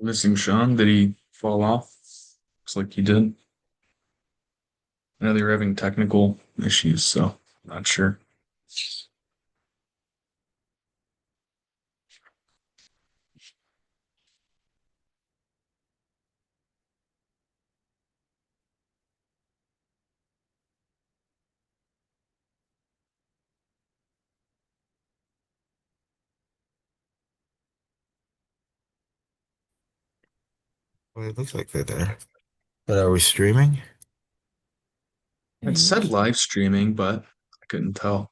Missing Sean. Did he fall off? Looks like he did. I know they were having technical issues, so not sure. Well, it looks like they're there. But are we streaming? It said live streaming, but I couldn't tell.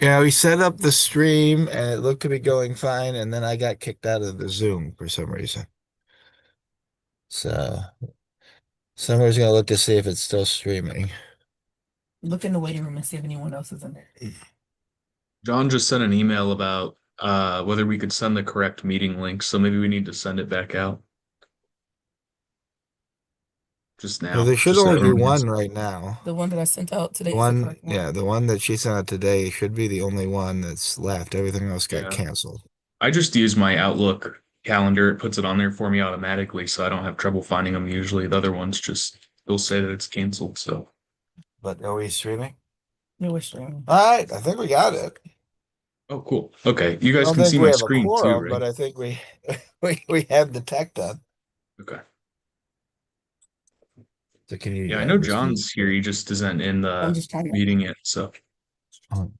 Yeah, we set up the stream and it looked to be going fine, and then I got kicked out of the Zoom for some reason. So somebody's gonna look to see if it's still streaming. Look in the waiting room and see if anyone else is in there. John just sent an email about whether we could send the correct meeting link, so maybe we need to send it back out just Well, now, there should just so only be everyone one has. right now. The one that I sent out today The is the one, correct one. yeah, the one that she sent out today should be the only one that's left. Everything else got Yeah. canceled. I just use my Outlook calendar. It puts it on there for me automatically, so I don't have trouble finding them usually. The other ones just will say that it's canceled. So, But are we streaming? It was streaming. All right, I think we got it. oh, cool. Okay, you I guys don't can think see we my have a screen too, quorum, right? but I think we we have the tech done. Okay. So can you Yeah, I know just use John's here. He just isn't in I'm the just trying to. meeting yet. So, oh,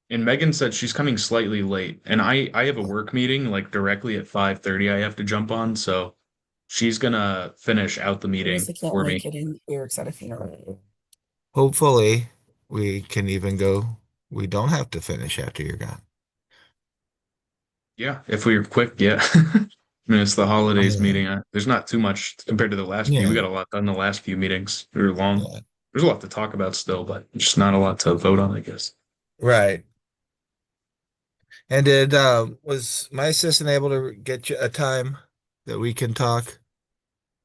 and Megan said she's coming slightly late, and I have a work meeting like directly at 5:30. I have to jump on, so she's gonna finish out the meeting Melissa can't for make me. it in. Eric's at a funeral. hopefully we can even go. We don't have to finish after you're gone. Yeah, if we're quick, yeah. I mean, it's the holidays Yeah, meeting. There's not too much compared to the last few. We yeah, got a lot done the last few meetings. They were long. yeah. there's a lot to talk about still, but just not a lot to vote on, I guess. Right. And did was my assistant able to get you a time that we can talk?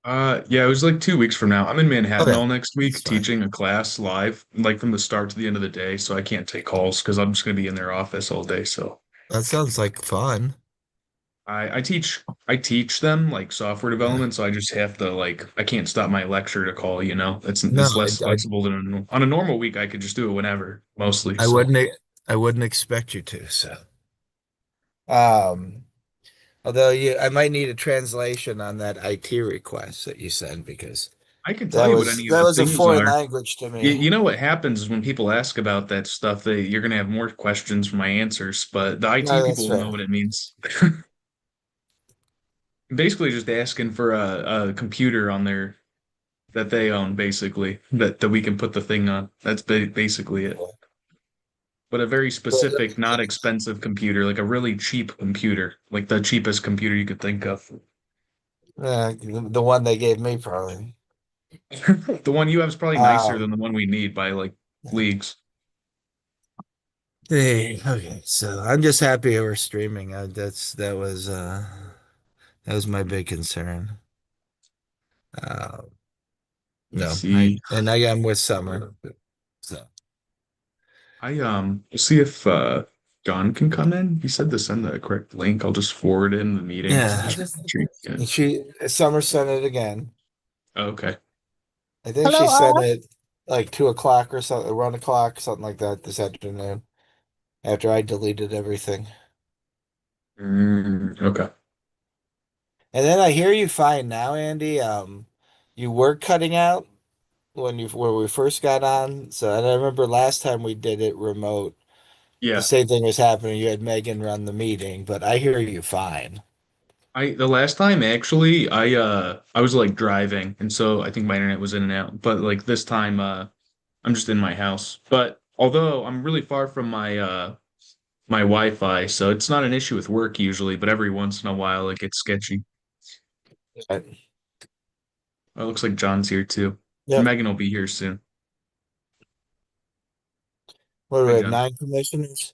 Yeah, it was like 2 weeks from now. I'm in Manhattan Okay, all next that's week fine. teaching a class live, like from the start to the end of the day. So I can't take calls because I'm just gonna be in their office all day. So That sounds like fun. I teach them like software Yeah. development, so I just have to like I can't stop my lecture to call, you know. No, It's less flexible than on a normal week I could just do it whenever, mostly. I So I wouldn't expect you to. So, um, although I might need a translation on that IT request that you sent because I can tell you what any of that the was a things foreign are. language to You, me. you know what happens is when people ask about that stuff, you're gonna have more questions for my answers, but the IT No, that's people will know fair. what it means. Basically, just asking for a computer on their that they own, basically that we can put the thing on. That's basically it. But a very specific, not expensive computer, like a really cheap computer, like the cheapest computer you could think of. The one they gave me probably. The one you have is probably nicer than Um, the one we need by like leagues. hey, okay, so I'm just happy we're streaming. That was my big concern. Uh, Let's no, see. I'm with Summer. So We'll see if John can come in. He said to send the correct link. I'll just forward in the meeting. yeah, I Just just make sure you can. and Summer sent it again. Oh, okay. I think Hello, she sent all. it like 2 o'clock or something, 1 o'clock, something like that this afternoon. After I deleted everything, Okay. and then I hear you fine now, Andy. You were cutting out when we first got on. So and I remember last time we did it remote, the Yeah. same thing was happening. You had Megan run the meeting, but I hear you fine. I the last time actually I was like driving and so I think my internet was in and out. But like this time I'm just in my house. But although I'm really far from my Wi-Fi, so it's not an issue with work usually, but every once in a while it gets sketchy. Oh, it looks like John's here too. Yep. Megan will be here soon. What do we Hi have? John. 9 commissioners?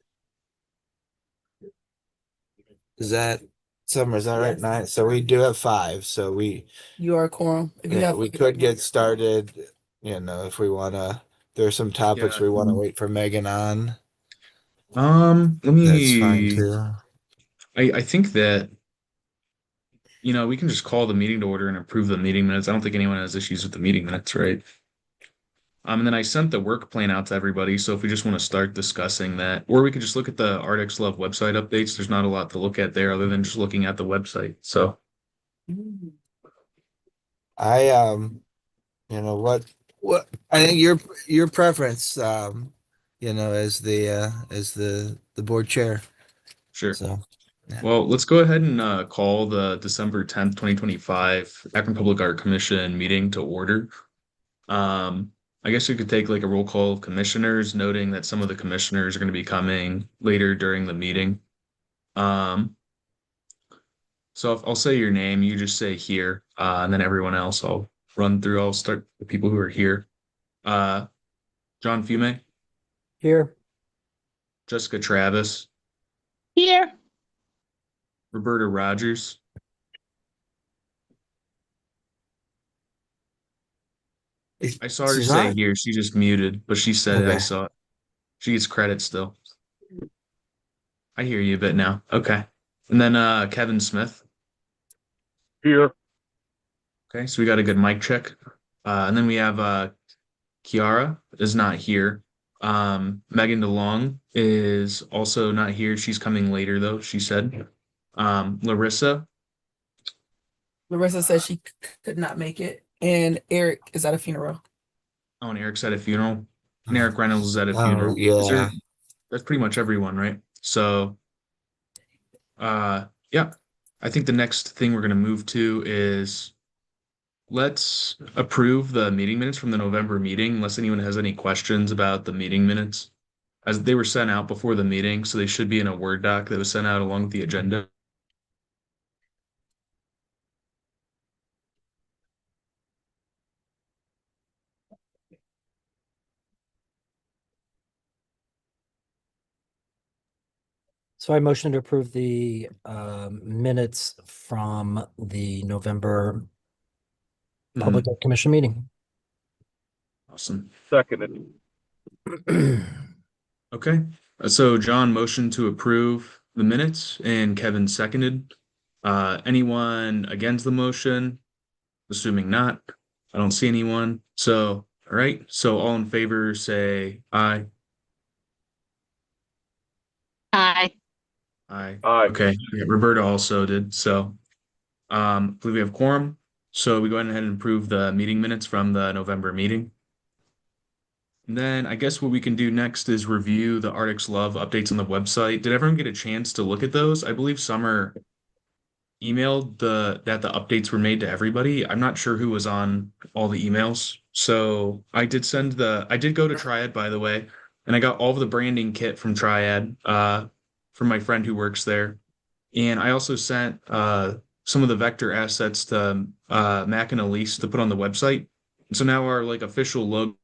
Is that Summer? Is that right? Yes, 9. So we do have 5. So you are a quorum. If you yeah, have, we could get started. If we want to. There's some topics Yeah. we want to wait for Megan on. Let That's fine me too. I think that we can just call the meeting to order and approve the meeting minutes. I don't think anyone has issues with the meeting minutes, right? And then I sent the work plan out to everybody. So if we just want to start discussing that, or we could just look at the Ardex Love website updates. There's not a lot to look at there other than just looking at the website. So I what I think your preference as the board chair. sure. So yeah. Well, let's go ahead and call the December 10th, 2025 Akron Public Art Commission meeting to order. Um, I guess we could take like a roll call of commissioners, noting that some of the commissioners are going to be coming later during the meeting. Um, so if I'll say your name, you just say here, and then everyone else I'll run through. I'll start the people who are here. Uh, John Fume, Here. Jessica Travis, here. Roberta Rogers. I saw her She's say on? here. She just muted, but she said it. I Okay. saw it. She gets credit still. I hear you a bit now. Okay. And then Kevin Smith. Here. Okay, so we got a good mic check. And then we have Kiara is not here. Megan DeLong is also not here. She's coming later though, she said. Larissa. Larissa said she could not make it, and Eric is at a funeral. Oh, and Eric's at a funeral. And Eric Reynolds is at a Oh funeral. yeah. That's pretty much everyone, right? So yeah. I think the next thing we're gonna move to is let's approve the meeting minutes from the November meeting, unless anyone has any questions about the meeting minutes, as they were sent out before the meeting, so they should be in a Word doc that was sent out along with the agenda. So I motion to approve the minutes from the November Public Art Commission meeting. Awesome. Seconded. Okay. So John motioned to approve the minutes and Kevin seconded. Anyone against the motion? Assuming not, I don't see anyone. So, all right. So all in favor say aye. Aye. Aye. Aye. Okay. Yeah, Roberta also did. So, I believe we have quorum. So we go ahead and approve the meeting minutes from the November meeting. And then I guess what we can do next is review the Arctic's Love updates on the website. Did everyone get a chance to look at those? I believe Summer emailed that the updates were made to everybody. I'm not sure who was on all the emails. So I did go to Triad, by the way, and I got all of the branding kit from Triad, from my friend who works there. And I also sent some of the vector assets to Mac and Elise to put on the website. And so now our like official logo.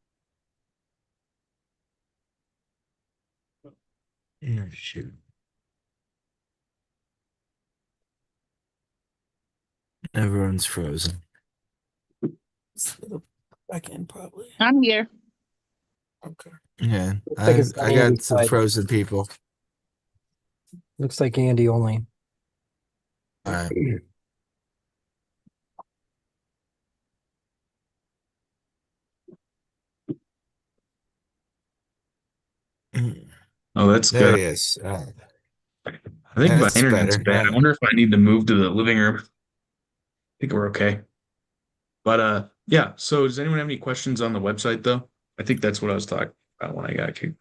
Yeah, shoot. Everyone's frozen. Back in probably. I'm here. Okay. Yeah, Looks like it's I got Andy's some side. frozen people. Looks like Andy only. All right. Oh, that's There good. he is. I think my That's internet's better. bad. I wonder if I need to move to the living room. I think we're okay. But yeah, so does anyone have any questions on the website though? I think that's what I was talking about when I got kicked.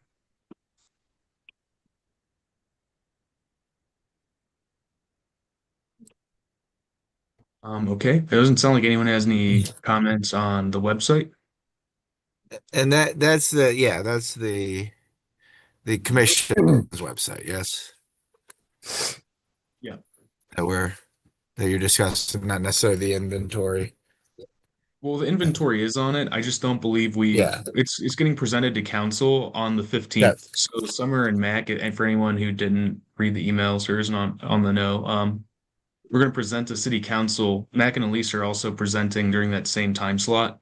Okay. It doesn't sound like anyone has any comments on the website. And that's the commission's website, yes. Yeah. That you're discussing, not necessarily the inventory. Well, the inventory is on it. I just don't believe Yeah. it's getting presented to council on the 15th. So Summer and Mac, and for anyone who didn't read the emails or isn't on the know, we're going to present to city council. Mac and Elise are also presenting during that same time slot.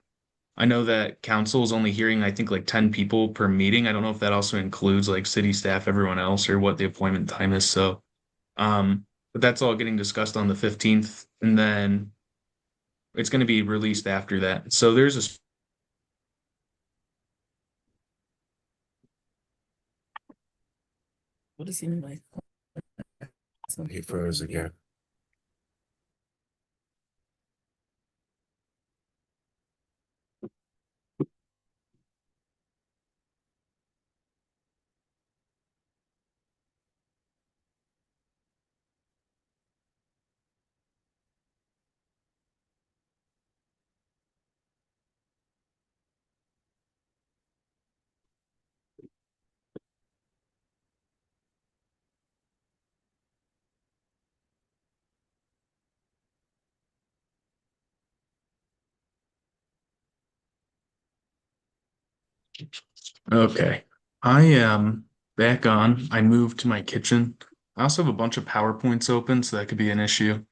I know that council is only hearing, I think, like 10 people per meeting. I don't know if that also includes like city staff, everyone else, or what the appointment time is. So, but that's all getting discussed on the 15th, and then it's going to be released after that. So there's a What does he mean by? He froze again. Okay. I am back on. I moved to my kitchen. I also have a bunch of PowerPoints open, so that could be an issue. I'm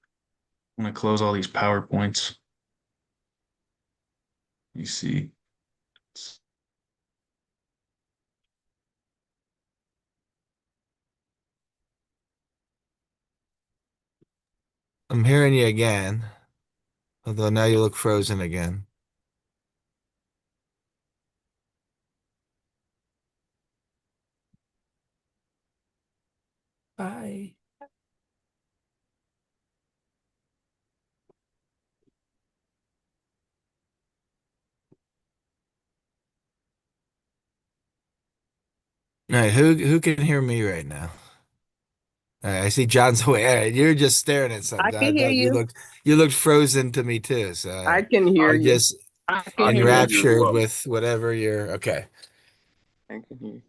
gonna close all these PowerPoints. You see. I'm hearing you again, although now you look frozen again. Bye. All right, who can hear me right now? All right, I see John's away. All right, you're just staring at I something. I can hear thought you. you looked frozen to me too. So I can hear I'm you. just I I can can hear hear you. you as enraptured well. with whatever you're. Okay. I can hear you.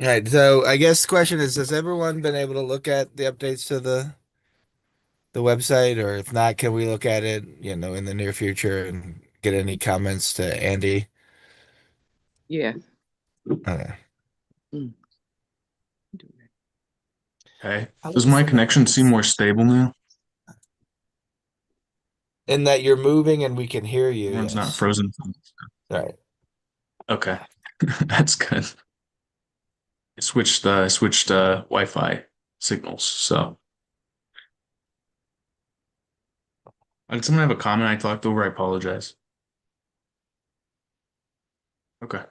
All right. So I guess the question is, has everyone been able to look at the updates to the website, or if not, can we look at it, in the near future and get any comments to Andy? Yes. Okay. Mm. Okay. I Does would my assume connection that's- seem more stable now? In that you're moving and we can hear you. Everyone's not Yes. frozen. Right. Okay. That's good. I switched Wi-Fi signals. So did someone have a comment I talked over? I apologize. Okay.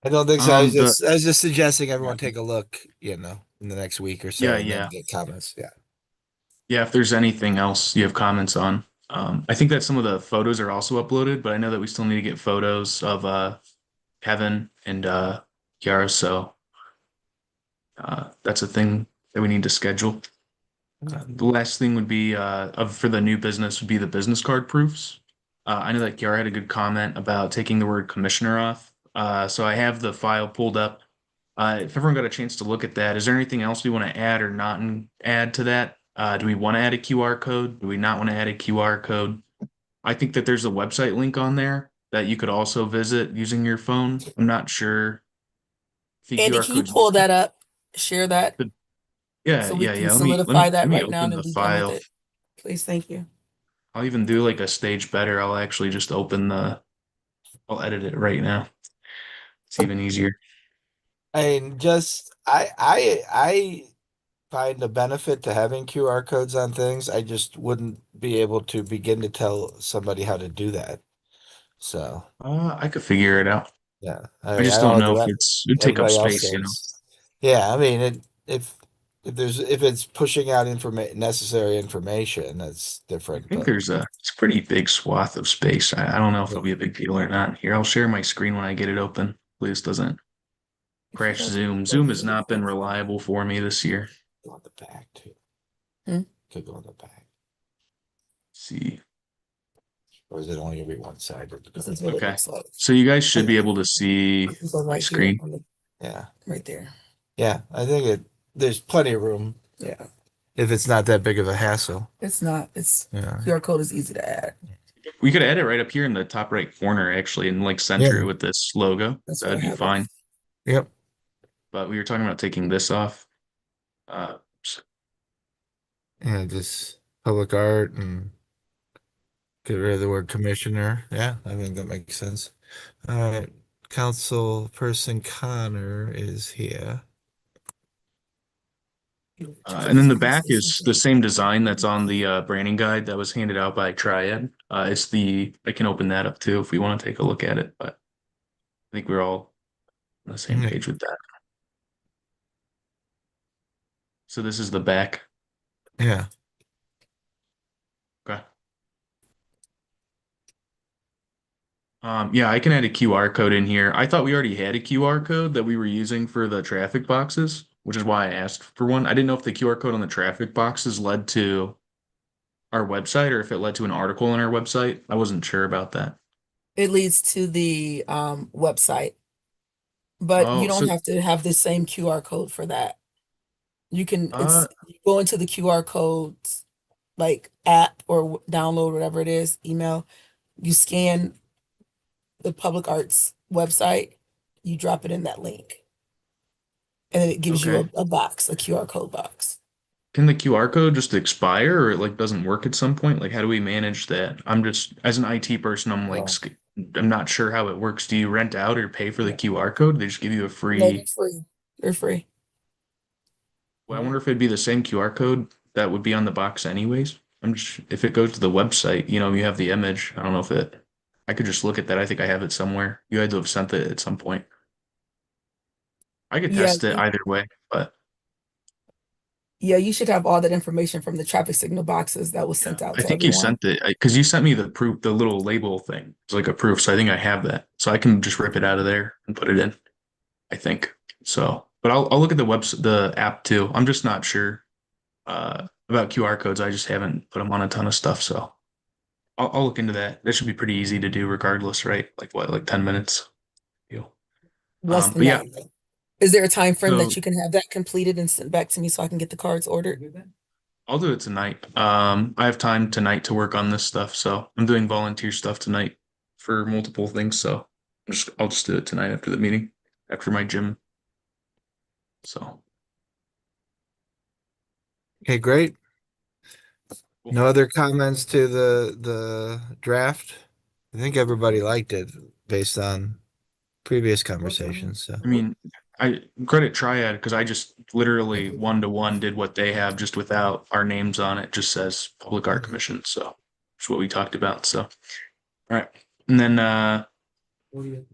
I don't think so. The I was just suggesting yeah, everyone take a look, in the next week or yeah, so and then yeah. get comments. Yeah. Yeah, if there's anything else you have comments on. I think that some of the photos are also uploaded, but I know that we still need to get photos of Kevin and Kiara, so that's a thing that we need to schedule. The last thing would be for the new business would be the business card proofs. I know that Kiara had a good comment about taking the word commissioner off. So I have the file pulled up. If everyone got a chance to look at that, is there anything else we want to add or not add to that? Do we want to add a QR code? Do we not want to add a QR code? I think that there's a website link on there that you could also visit using your phone. I'm not sure if the Andy, QR can you code. pull that up? Share that Yeah, so we yeah, can yeah. solidify Let that me right now open and the then be done with file. it. Please, thank you. I'll even do like a stage better. I'll actually just open I'll edit it right now. It's even easier. I mean, I find a benefit to having QR codes on things. I just wouldn't be able to begin to tell somebody how to do that. So I could figure it out. yeah, I I just don't don't know know if what it'd take up everybody else space, thinks. Yeah, I mean, if it's pushing out necessary information, that's I different. think But it's a pretty big swath of space. I don't know if yeah, it'll be a big deal or not. Here, I'll share my screen when I get it open. Please doesn't If you crash go to Zoom. the Zoom has video, not been reliable for me this year. go on the back too. Hmm? Could go on the back, Let's see. or is it only gonna be one side? this is what it Okay. looks like. So you guys should be able to see You can go my right here, screen. Yeah, right there. yeah. I think there's plenty of room Yeah, if it's not that big of a hassle. it's not. It's Yeah. QR code is easy to add. We could add it right up here in the top right corner, actually, and like center Yeah. it with this logo. That's what I That'd be have. fine. Yep. But we were talking about taking this off. Yeah, just public art and get rid of the word commissioner. Yeah, I think that makes sense. All right. Council person Connor is here. And then the back is the same design that's on the branding guide that was handed out by Triad. I can open that up too if we want to take a look at it, but I think we're all on the same Yeah. page with that. So this is the back. Yeah. Okay. Yeah, I can add a QR code in here. I thought we already had a QR code that we were using for the traffic boxes, which is why I asked for one. I didn't know if the QR code on the traffic boxes led to our website or if it led to an article on our website. I wasn't sure about that. It leads to the website, but you Oh, so don't have to have the same QR code for that. You can uh you go into the QR codes like app or download whatever it is, email. You scan the public arts website, you drop it in that link, and then it gives you okay. a box, a QR code box. Can the QR code just expire or it like doesn't work at some point? Like how do we manage that? I'm just as an IT person, Well, I'm not sure how it works. Do you rent out or pay for the QR code? They just give you a No, they're free. free. They're free. Well, I wonder if it'd be the same QR code that would be on the box anyways. I'm just if it goes to the website, you have the image. I don't know if it I could just look at that. I think I have it somewhere. You had to have sent it at some point. I could Yeah, test it either way, but yeah, you should have all that information from the traffic signal boxes that was yeah, sent out I to think you everyone. sent it because you sent me the proof, the little label thing. It's like a proof, so I think I have that. So I can just rip it out of there and put it in. I think so. But I'll look at the app too. I'm just not sure about QR codes. I just haven't put them on a ton of stuff, so I'll look into that. That should be pretty easy to do, regardless, right? Like what, like 10 minutes? Deal. Less than But yeah, that. Is there a time frame so that you can have that completed and sent back to me so I can get the cards ordered? I'll do it tonight. I have time tonight to work on this stuff, so I'm doing volunteer stuff tonight for multiple things. So I'll just do it tonight after the meeting, after my gym. So Okay, great. Cool. No other comments to the draft? I think everybody liked it based on previous conversations. So I mean, I credit Triad because I just literally 1-to-1 did what they have just without our names on it. Just says Public Art Commission. So that's what we talked about. So, all right. And then let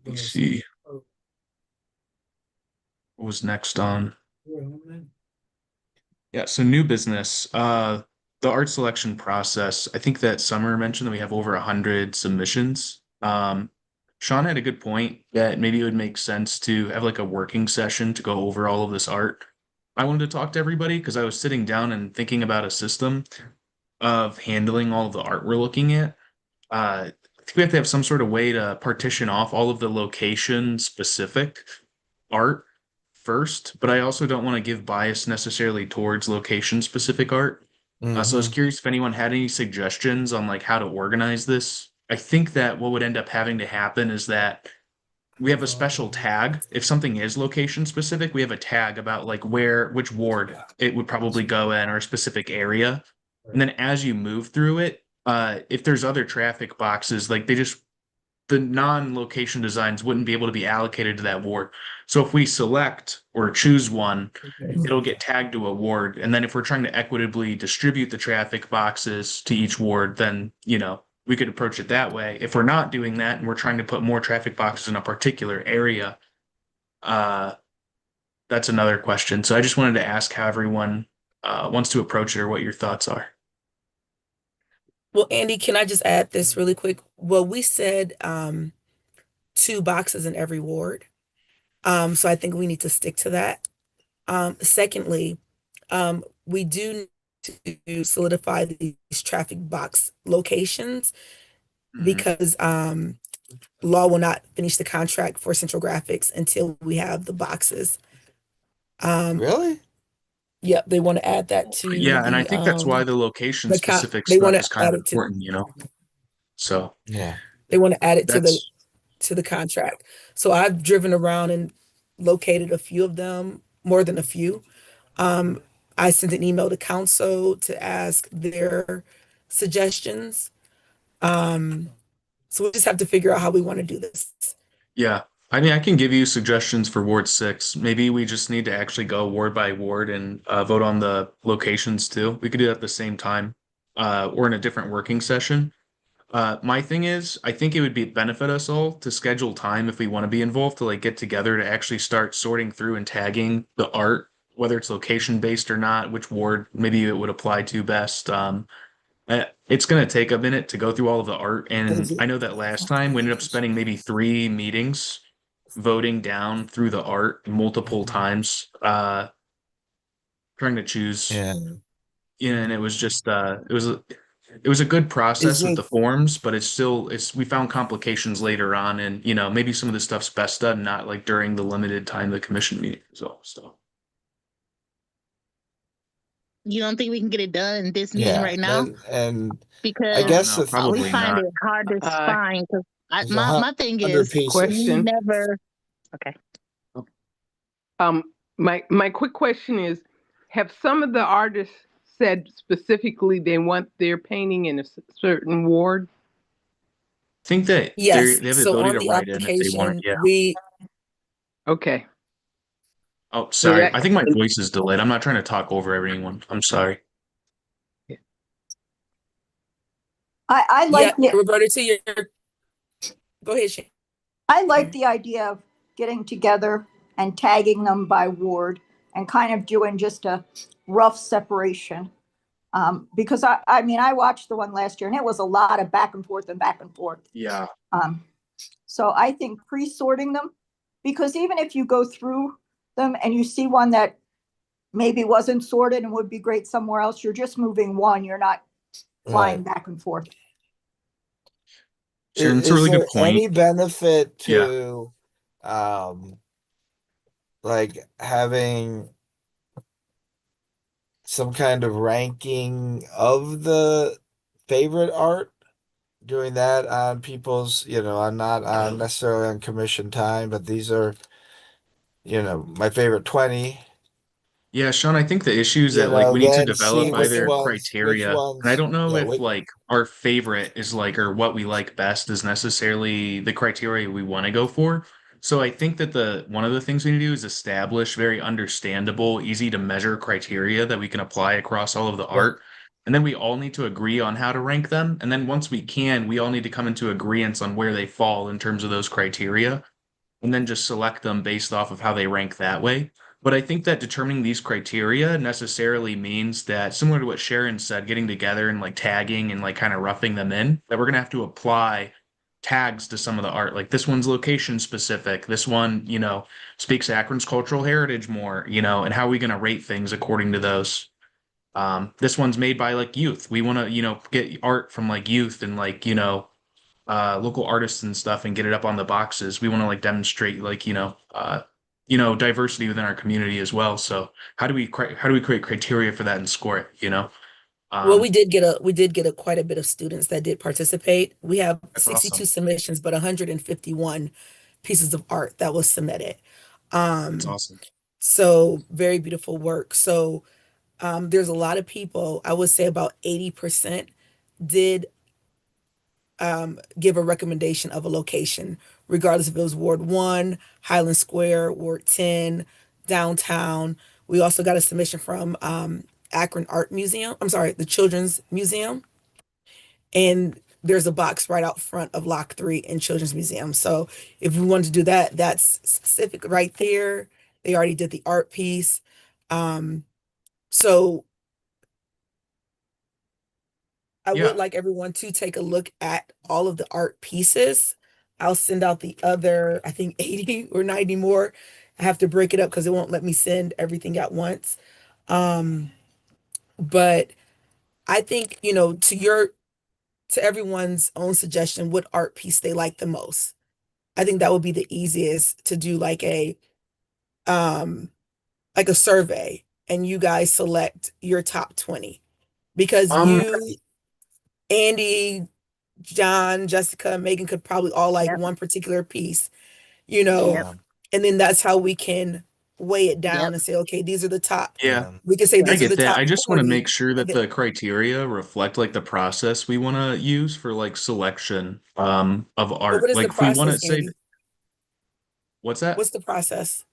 me see what was next on. Yeah, so new business. The art selection process. I think that Summer mentioned that we have over 100 submissions. Sean had a good point that maybe it would make sense to have like a working session to go over all of this art. I wanted to talk to everybody because I was sitting down and thinking about a system of handling all of the art we're looking at. I think we have to have some sort of way to partition off all of the location specific art first, but I also don't want to give bias necessarily towards location specific art. So I was Mhm. curious if anyone had any suggestions on like how to organize this. I think that what would end up having to happen is that we have a special tag. If something is location specific, we have a tag about like which ward it would probably go in or a specific area. And then as you move through it, if there's other traffic boxes, like the non-location designs wouldn't be able to be allocated to that ward. So if we select or choose one, it'll get tagged to a ward. And then if we're trying to equitably distribute the traffic boxes to each ward, then, we could approach it that way. If we're not doing that and we're trying to put more traffic boxes in a particular area, uh, that's another question. So I just wanted to ask how everyone wants to approach it or what your thoughts are. Well, Andy, can I just add this really quick? Well, we said 2 boxes in every ward. So I think we need to stick to that. Secondly, we do need to solidify these traffic box locations Mhm. because Law will not finish the contract for Central Graphics until we have the boxes. Really? Yep, they want to add that to Yeah, and I think that's why the location specific they want stuff to is kind add of it to important, So Yeah. they want to add it that's to the contract. So I've driven around and located a few of them, more than a few. Um, I sent an email to council to ask their suggestions. Um, so we just have to figure out how we want to do this. Yeah. I mean, I can give you suggestions for Ward 6. Maybe we just need to actually go ward by ward and vote on the locations too. We could do that at the same time, or in a different working session. My thing is, I think it would be benefit us all to schedule time if we want to be involved to like get together to actually start sorting through and tagging the art, whether it's location based or not, which ward maybe it would apply to best. It's going to take a minute to go through all of the art. And I know that last time we ended up spending maybe 3 meetings voting down through the art multiple times, trying to choose. Yeah. Yeah, and it was just it was a good process Is with it the forms, but it's we found complications later on, and maybe some of the stuff's best done not like during the limited time the commission meeting is all. So You don't think we can get it done in this meeting yeah, right now? and I Because guess no, if we probably find not. it hard to Uh, find. Because there's my thing 100 is, pieces. we question. never. Okay. My quick question is, have some of the artists said specifically they want their painting in a certain ward? I think that Yes. they have the So ability on to the write in if they want it. application, Yeah. Okay. Oh, So sorry. that I think my voice is delayed. I'm not trying to talk over everyone. I'm sorry. I like yeah, the Roberta, to your go ahead, Shane. I like the idea of getting together and tagging them by ward and kind of doing just a rough separation. Because I mean, I watched the one last year and it was a lot of back and forth and back and forth. Yeah. Um, so I think pre-sorting them, because even if you go through them and you see one that maybe wasn't sorted and would be great somewhere else, you're just moving one. You're not flying Right. back and forth. Sharon, it's a Is really good there point. any benefit Yeah. to like having some kind of ranking of the favorite art? Doing that on people's, on not on necessarily on commission time, but these are, my favorite 20. Yeah, Sean, I think the issue is You that like know, we need to then see develop either which criteria, and I ones, don't know yeah, if like our favorite is like or what we like best is necessarily the criteria we want to go for. So I think that the one of the things we need to do is establish very understandable, easy to measure criteria that we can apply across all of the yeah. art. And then we all need to agree on how to rank them. And then once we can, we all need to come into agreement on where they fall in terms of those criteria and then just select them based off of how they rank that way. But I think that determining these criteria necessarily means that, similar to what Sharon said, getting together and like tagging and like kind of roughing them in, that we're going to have to apply tags to some of the art. Like this one's location specific. This one, speaks Akron's cultural heritage more, and how are we going to rate things according to those? This one's made by like youth. We want to, get art from like youth and like, local artists and stuff and get it up on the boxes. We want to like demonstrate like, diversity within our community as well. So how do we create criteria for that and score it, Well, Um, we did get a quite a bit of students that did participate. We have that's 62 awesome. submissions, but 151 pieces of art that was submitted. That's Um, awesome. so very beautiful work. So there's a lot of people, I would say about 80% did give a recommendation of a location, regardless if it was Ward 1, Highland Square, Ward 10, downtown. We also got a submission from Akron Art Museum. I'm sorry, the Children's Museum. And there's a box right out front of Lock 3 in Children's Museum. So if we wanted to do that, that's specific right there. They already did the art piece. Um, so I would Yeah. like everyone to take a look at all of the art pieces. I'll send out the other, I think 80 or 90 more. I have to break it up because it won't let me send everything at once. Um, but I think, to everyone's own suggestion, what art piece they like the most. I think that would be the easiest to do um like a survey and you guys select your top 20 because Um, you, Andy, John, Jessica, Megan could probably all like Yep. one particular piece, you know, Yep. Yeah, and then that's how we can weigh it down Yep. and say, okay, these are the top. yeah, yeah. We can say I these are get the that. top I just want to 40. make sure And that then, the criteria reflect like the process we want to use for like selection of but what art. is the Like if we want to process, say, Andy? what's that? What's the process?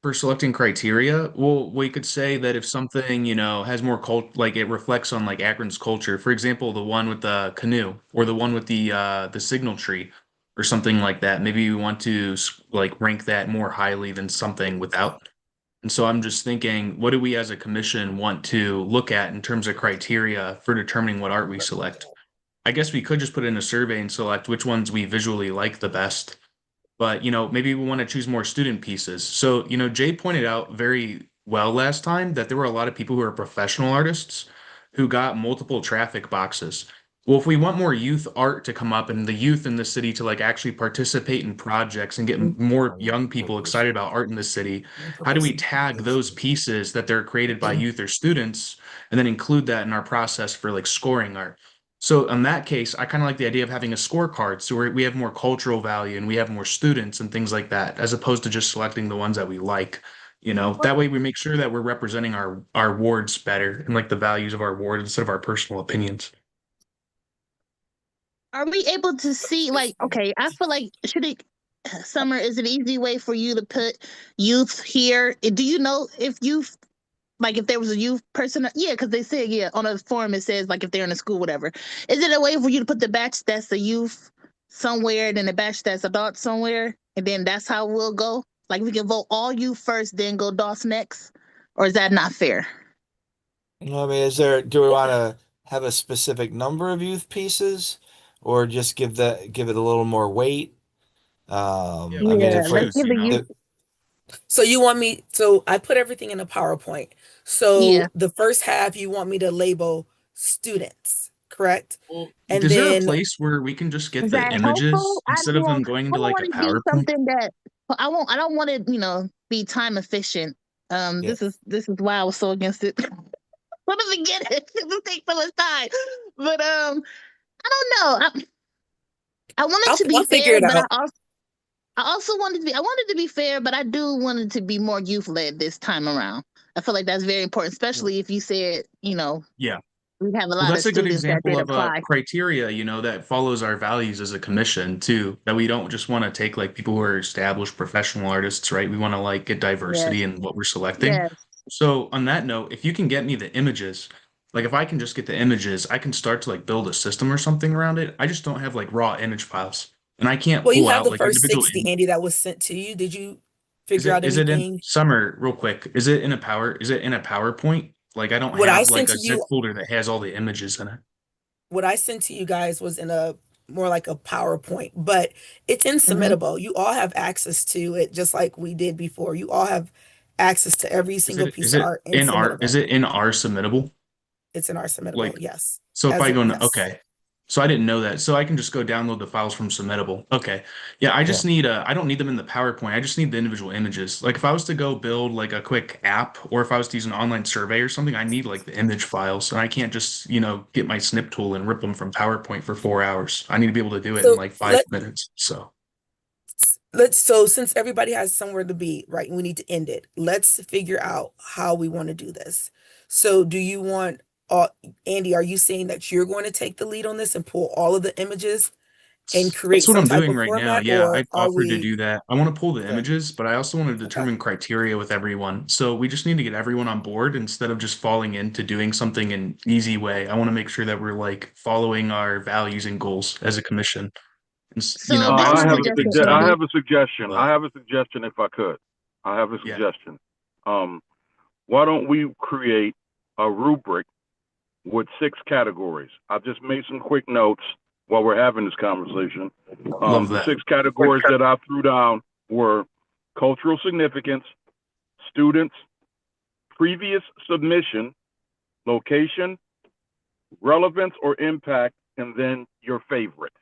For selecting criteria, well, we could say that if something, has more like it reflects on like Akron's culture. For example, the one with the canoe or the one with the signal tree or something like that. Maybe we want to like rank that more highly than something without. And so I'm just thinking, what do we as a commission want to look at in terms of criteria for determining what art we select? I guess we could just put in a survey and select which ones we visually like the best, but maybe we want to choose more student pieces. So Jay pointed out very well last time that there were a lot of people who are professional artists who got multiple traffic boxes. Well, if we want more youth art to come up and the youth in the city to like actually participate in projects and get more young people excited about art in the city, how do we tag those pieces that they're created by youth or students and then include that in our process for like scoring art? So in that case, I kind of like the idea of having a scorecard so we have more cultural value and we have more students and things like that, as opposed to just selecting the ones that we like. That way we make sure that we're representing our wards better and like the values of our ward instead of our personal opinions. Are we able to see, like, okay, I feel like, should it, Summer, is it an easy way for you to put youth here? Do you know if youth, like, if there was a youth person? Yeah, because they said, yeah, on a form it says, like, if they're in a school, whatever. Is it a way for you to put the batch that's a youth somewhere, then the batch that's adult somewhere, and then that's how we'll go? Like, we can vote all youth first, then go DOS next? Or is that not fair? I mean, do we want to have a specific number of youth pieces or just give it a little more weight? Yeah, I we mean, get to Yeah, if we're, let's choose, give the youth. if, So you want me, so I put everything in a PowerPoint. Yeah, So the first half, you want me to label students, correct? Well, And is there a then, place where we can just is get the that helpful? images instead of them going I into like want a to do PowerPoint? something that I won't. I don't want to, be time efficient. yeah. This is why I was so against it. From the beginning, it take so much time. But I don't know. I want it to I'll be figure fair, it but I out. also I also I wanted to be fair, but I do want it to be more youth led this time around. I feel like that's very important, especially if you said, Yeah. we have a Well, lot of that's a good students that example did of a apply. criteria, that follows our values as a commission too, that we don't just want to take like people who are established professional artists, right? We want to like get Yes, diversity in what we're selecting. yes. So on that note, if you can get me the images, like if I can just get the images, I can start to like build a system or something around it. I just don't have like raw image files. And I can't Well, you pull have out the like first individual 60, Andy, that was sent to you. Did you is figure out it in anything? Summer, real quick? Is it in a PowerPoint? Like I don't What I have like sent a to zip you, folder that has all the images in it. what I sent to you guys was in a more like a PowerPoint, but it's in Hmm. Submittable. You all have access to it just like we did before. You all have access to every single piece Is of it art in in our is Submittable. it in our submittable? It's in our Submittable, Like yes. so if As I a go yes. okay. So I didn't know that. So I can just go download the files from submittable. Okay. Yeah, Yeah. I don't need them in the PowerPoint. I just need the individual images. Like if I was to go build like a quick app or if I was to use an online survey or something, I need like the image files. And I can't just, get my snip tool and rip them from PowerPoint for 4 hours. I need to be able to do it in So like 5 minutes. So so since everybody has somewhere to be, right, and we need to end it, let's figure out how we want to do this. So do you want Andy, are you saying that you're going to take the lead on this and pull all of the images and that's create what some I'm type doing of right now. format, Yeah, or I've are offered to we do that. I want to pull the Okay. images, but I also want to okay? determine criteria with everyone. So we just need to get everyone on board instead of just falling into doing something in easy way. I want to make sure that we're like following our values and goals as a commission. So Not this is I a just have like a suggestion, freestyle. I Andy. have a suggestion. Well, I have a suggestion if I could. I have a Yeah. suggestion. Um, why don't we create a rubric with 6 categories? I just made some quick notes while we're having this conversation. Love The that. 6 categories that I threw down were cultural significance, students, previous submission, location, relevance or impact, and then your favorite.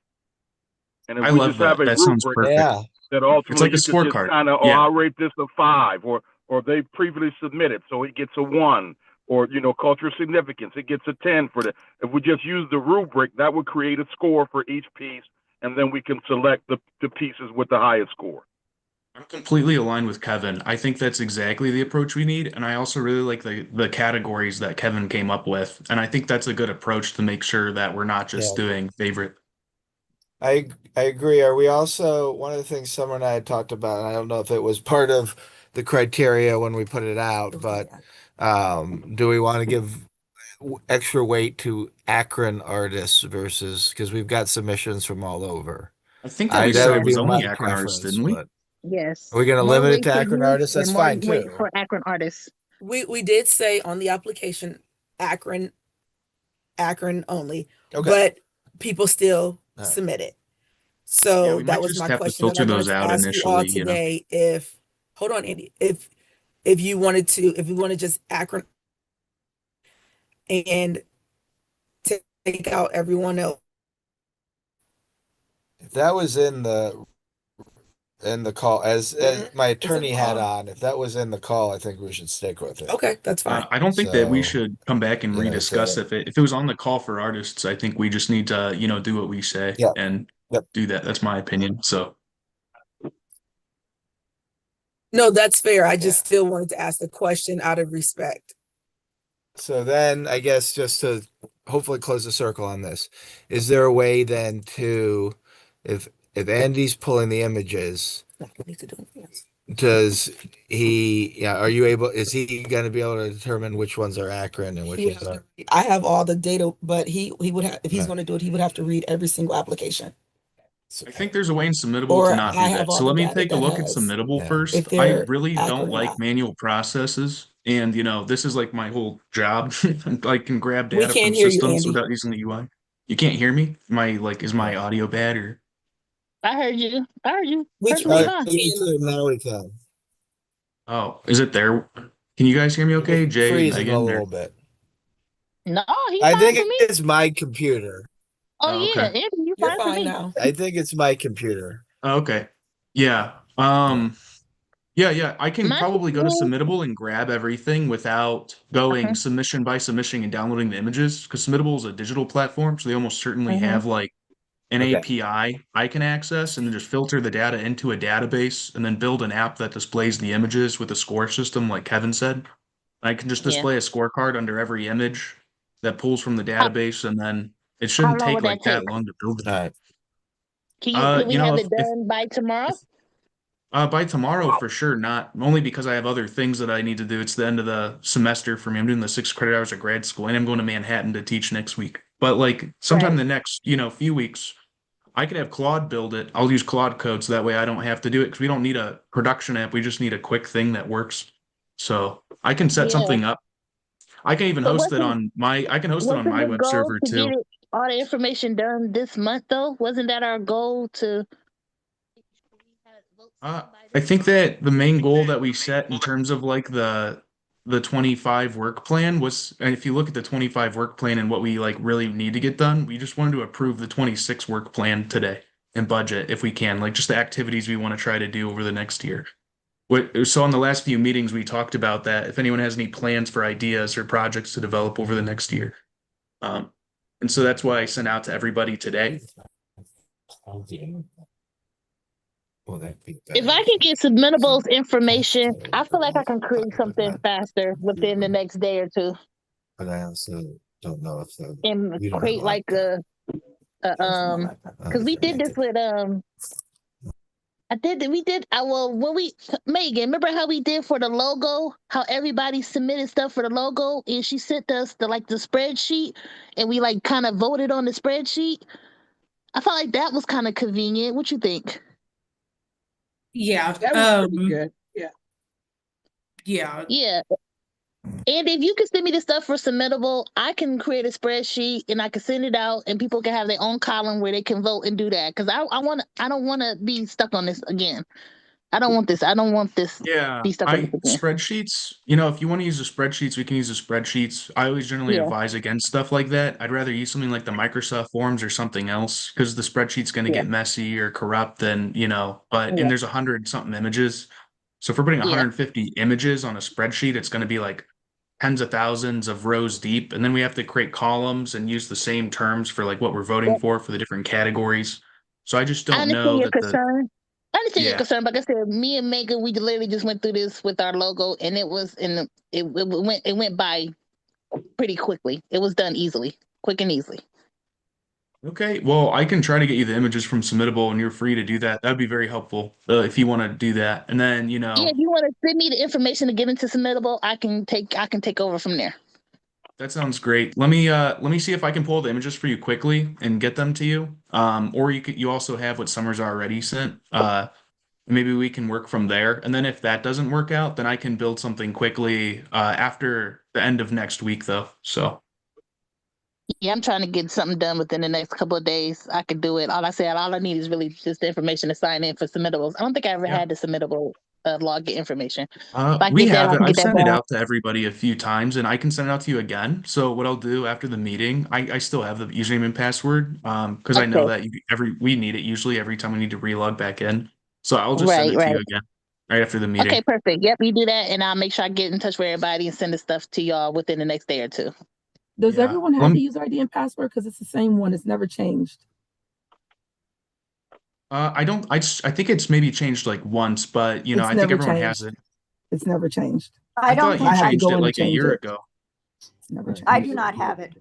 And if I we love just have that. a That sounds rubric perfect. yeah. that It's ultimately like a you could just scorecard. kind of, oh, Yeah. I'll rate this a 5, or they previously submitted, so it gets a 1, or cultural significance, it gets a 10 for the. If we just use the rubric, that would create a score for each piece, and then we can select the pieces with the highest score. I'm completely aligned with Kevin. I think that's exactly the approach we need. And I also really like the categories that Kevin came up with. And I think that's a good approach to make sure that we're not just Yeah. doing favorite. I agree. Are we also one of the things Summer and I had talked about, and I don't know if it was part of the criteria when we put it out, but do we want to give extra weight to Akron artists versus because we've got submissions from all over? I think that we That said it would be was my only Akron artists, preference, didn't we? but Yes. are we going to More limit it weight to for Akron youth artists? and That's more fine weight too. for Akron artists. We did say on the application Akron only, Okay. but people still All right. submit it. Yeah, So we that might was just my have to question that filter I wanted those to out ask you all initially, today. If hold on, Andy, if you wanted to, if you want to just Akron and take out everyone else. If that was in the call, as my It's in attorney the had call. on, if that was in the call, I think we should stick with it. Okay, that's fine. I don't think that we So, should come back and rediscuss so if it was on the call for artists. I think we just need to, do what we say yeah, and yep. do that. That's my opinion. So No, that's fair. I Yeah. just still wanted to ask the question out of respect. So then I guess just to hopefully close the circle on this, is there a way then to, if Andy's pulling the images, No, we need to do anything else. are you able, is he going to be able to determine which ones are Akron and which He would ones have are? to, I have all the data, but he would have, if he's No. going to do it, he would have to read every single application. I think there's a way in Submittable to Or not I do have that. all So the let me data take a that look at has Submittable Yeah. first. if I they're really don't Akron or like not. manual processes. And, this is like my whole job. I can grab We data can't from hear you, systems Andy. without using the UI. You can't hear me? Is my audio bad or? I heard you. I heard you We can, perfectly we fine. Now we can. Oh, is it there? Can you guys hear me okay? Jay, Freezing a Megan, or? little bit. No, he's I fine think for me. it's my computer. Oh Oh, yeah, okay. Andy, you you're fine for fine me. now. I think it's my computer. Oh, okay. Yeah. Yeah. Yeah. I can Mine probably go to will. Submittable and grab everything without going Okay. submission by submission and downloading the images because Submittable is a digital platform, so they almost certainly Mhm. have like an Okay. API I can access and then just filter the data into a database and then build an app that displays the images with a score system, like Kevin said. I can just Yeah. display a scorecard under every image that pulls from the How, database, and then it how shouldn't long take would that like that take? long to build it. All right. Can we have If it done by tomorrow? by tomorrow for sure, not only because I have other things that I need to do. It's the end of the semester for me. I'm doing the 6 credit hours of grad school, and I'm going to Manhattan to teach next week. But like sometime Right. in the next, few weeks, I could have Claude build it. I'll use Claude code so that way I don't have to do it because we don't need a production app. We just need a quick thing that works. So I can set Yeah. something up. I can even But host it on my I can host it on wasn't my the web goal server to get too. it all the information done this month though? Wasn't that our goal to I think that the main goal that we set in terms of like the 25 work plan was, and if you look at the 25 work plan and what we like really need to get done, we just wanted to approve the 26 work plan today and budget if we can, like just the activities we want to try to do over the next year. So on the last few meetings, we talked about that. If anyone has any plans for ideas or projects to develop over the next year. And so that's why I sent out to everybody today. if I can get submittables information, I feel like I can create something faster within the next day or two But I also don't know if and you don't have create like because we did this with when we Megan, remember how we did for the logo, how everybody submitted stuff for the logo and she sent us the spreadsheet and we like kind of voted on the spreadsheet. I felt like that was kind of convenient. What you think? Yeah. That was pretty good. Yeah. Yeah. Yeah. And if you can send me the stuff for submittable, I can create a spreadsheet and I can send it out and people can have their own column where they can vote and do that. Cause I don't want to be stuck on this again. I don't want this. I don't want this Yeah, be stuck on this again. spreadsheets, if you want to use the spreadsheets, we can use the spreadsheets. I always generally Yeah. advise against stuff like that. I'd rather use something like the Microsoft Forms or something else because the spreadsheet's going to Yeah. get messy or corrupt and, and Yeah. there's 100 something images. So if we're putting Yeah. 150 images on a spreadsheet, it's going to be like tens of thousands of rows deep. And then we have to create columns and use the same terms for like what we're voting Yep. for the different categories. So I just I don't understand know your that concern. I understand your yeah. concern, but like I said, me and Megan, we literally just went through this with our logo, and it went by pretty quickly. It was done easily, quick and easily. Okay, well, I can try to get you the images from Submittable, and you're free to do that. That'd be very helpful if you want to do that. And then, Yeah, if you want to send me the information to get into submittable, I can take over from there. that sounds great. Let me see if I can pull the images for you quickly and get them to you. Or you also have what Summers already sent. Maybe we can work from there. And then if that doesn't work out, then I can build something quickly after the end of next week, though. So. Yeah, I'm trying to get something done within the next couple of days. I could do it. All I need is really just the information to sign in for submittables. I don't think I ever had the submittable login information. If I We get that, have I it. can I've get that sent it done. out to everybody a few times, and I can send it out to you again. So what I'll do after the meeting, I still have the username and password, because I know Okay. that we need it usually every time we need to relog back in. So I'll just send Right, it to right. you again right after the meeting. Okay, perfect. Yep, you do that, and I'll make sure I get in touch with everybody and send the stuff to y'all within the next day or two. Does Yeah. everyone have the user ID and password? Because it's the same one. It's never changed. I don't. I think it's maybe changed like once, but I It's think never everyone changed. has it. It's never changed. I don't thought you think I had to changed go it in and like a change year it. ago. It's never changed. I do not have it.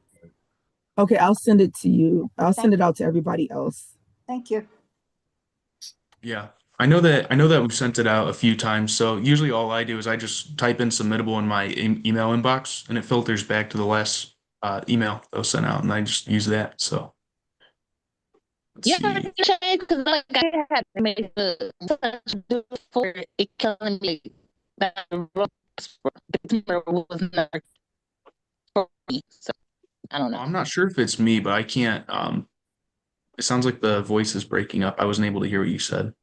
Okay, I'll send it to you. I'll send it out to everybody else. Thank you. Yeah. I know that we've sent it out a few times. So usually all I do is I just type in submittable in my email inbox and it filters back to the last email that was sent out and I just use that. So let's Yeah, see. because like I had to make the for it killing me that was not for me. So I don't know. I'm not sure if it's me, but I can't it sounds like the voice is breaking up. I wasn't able to hear what you said.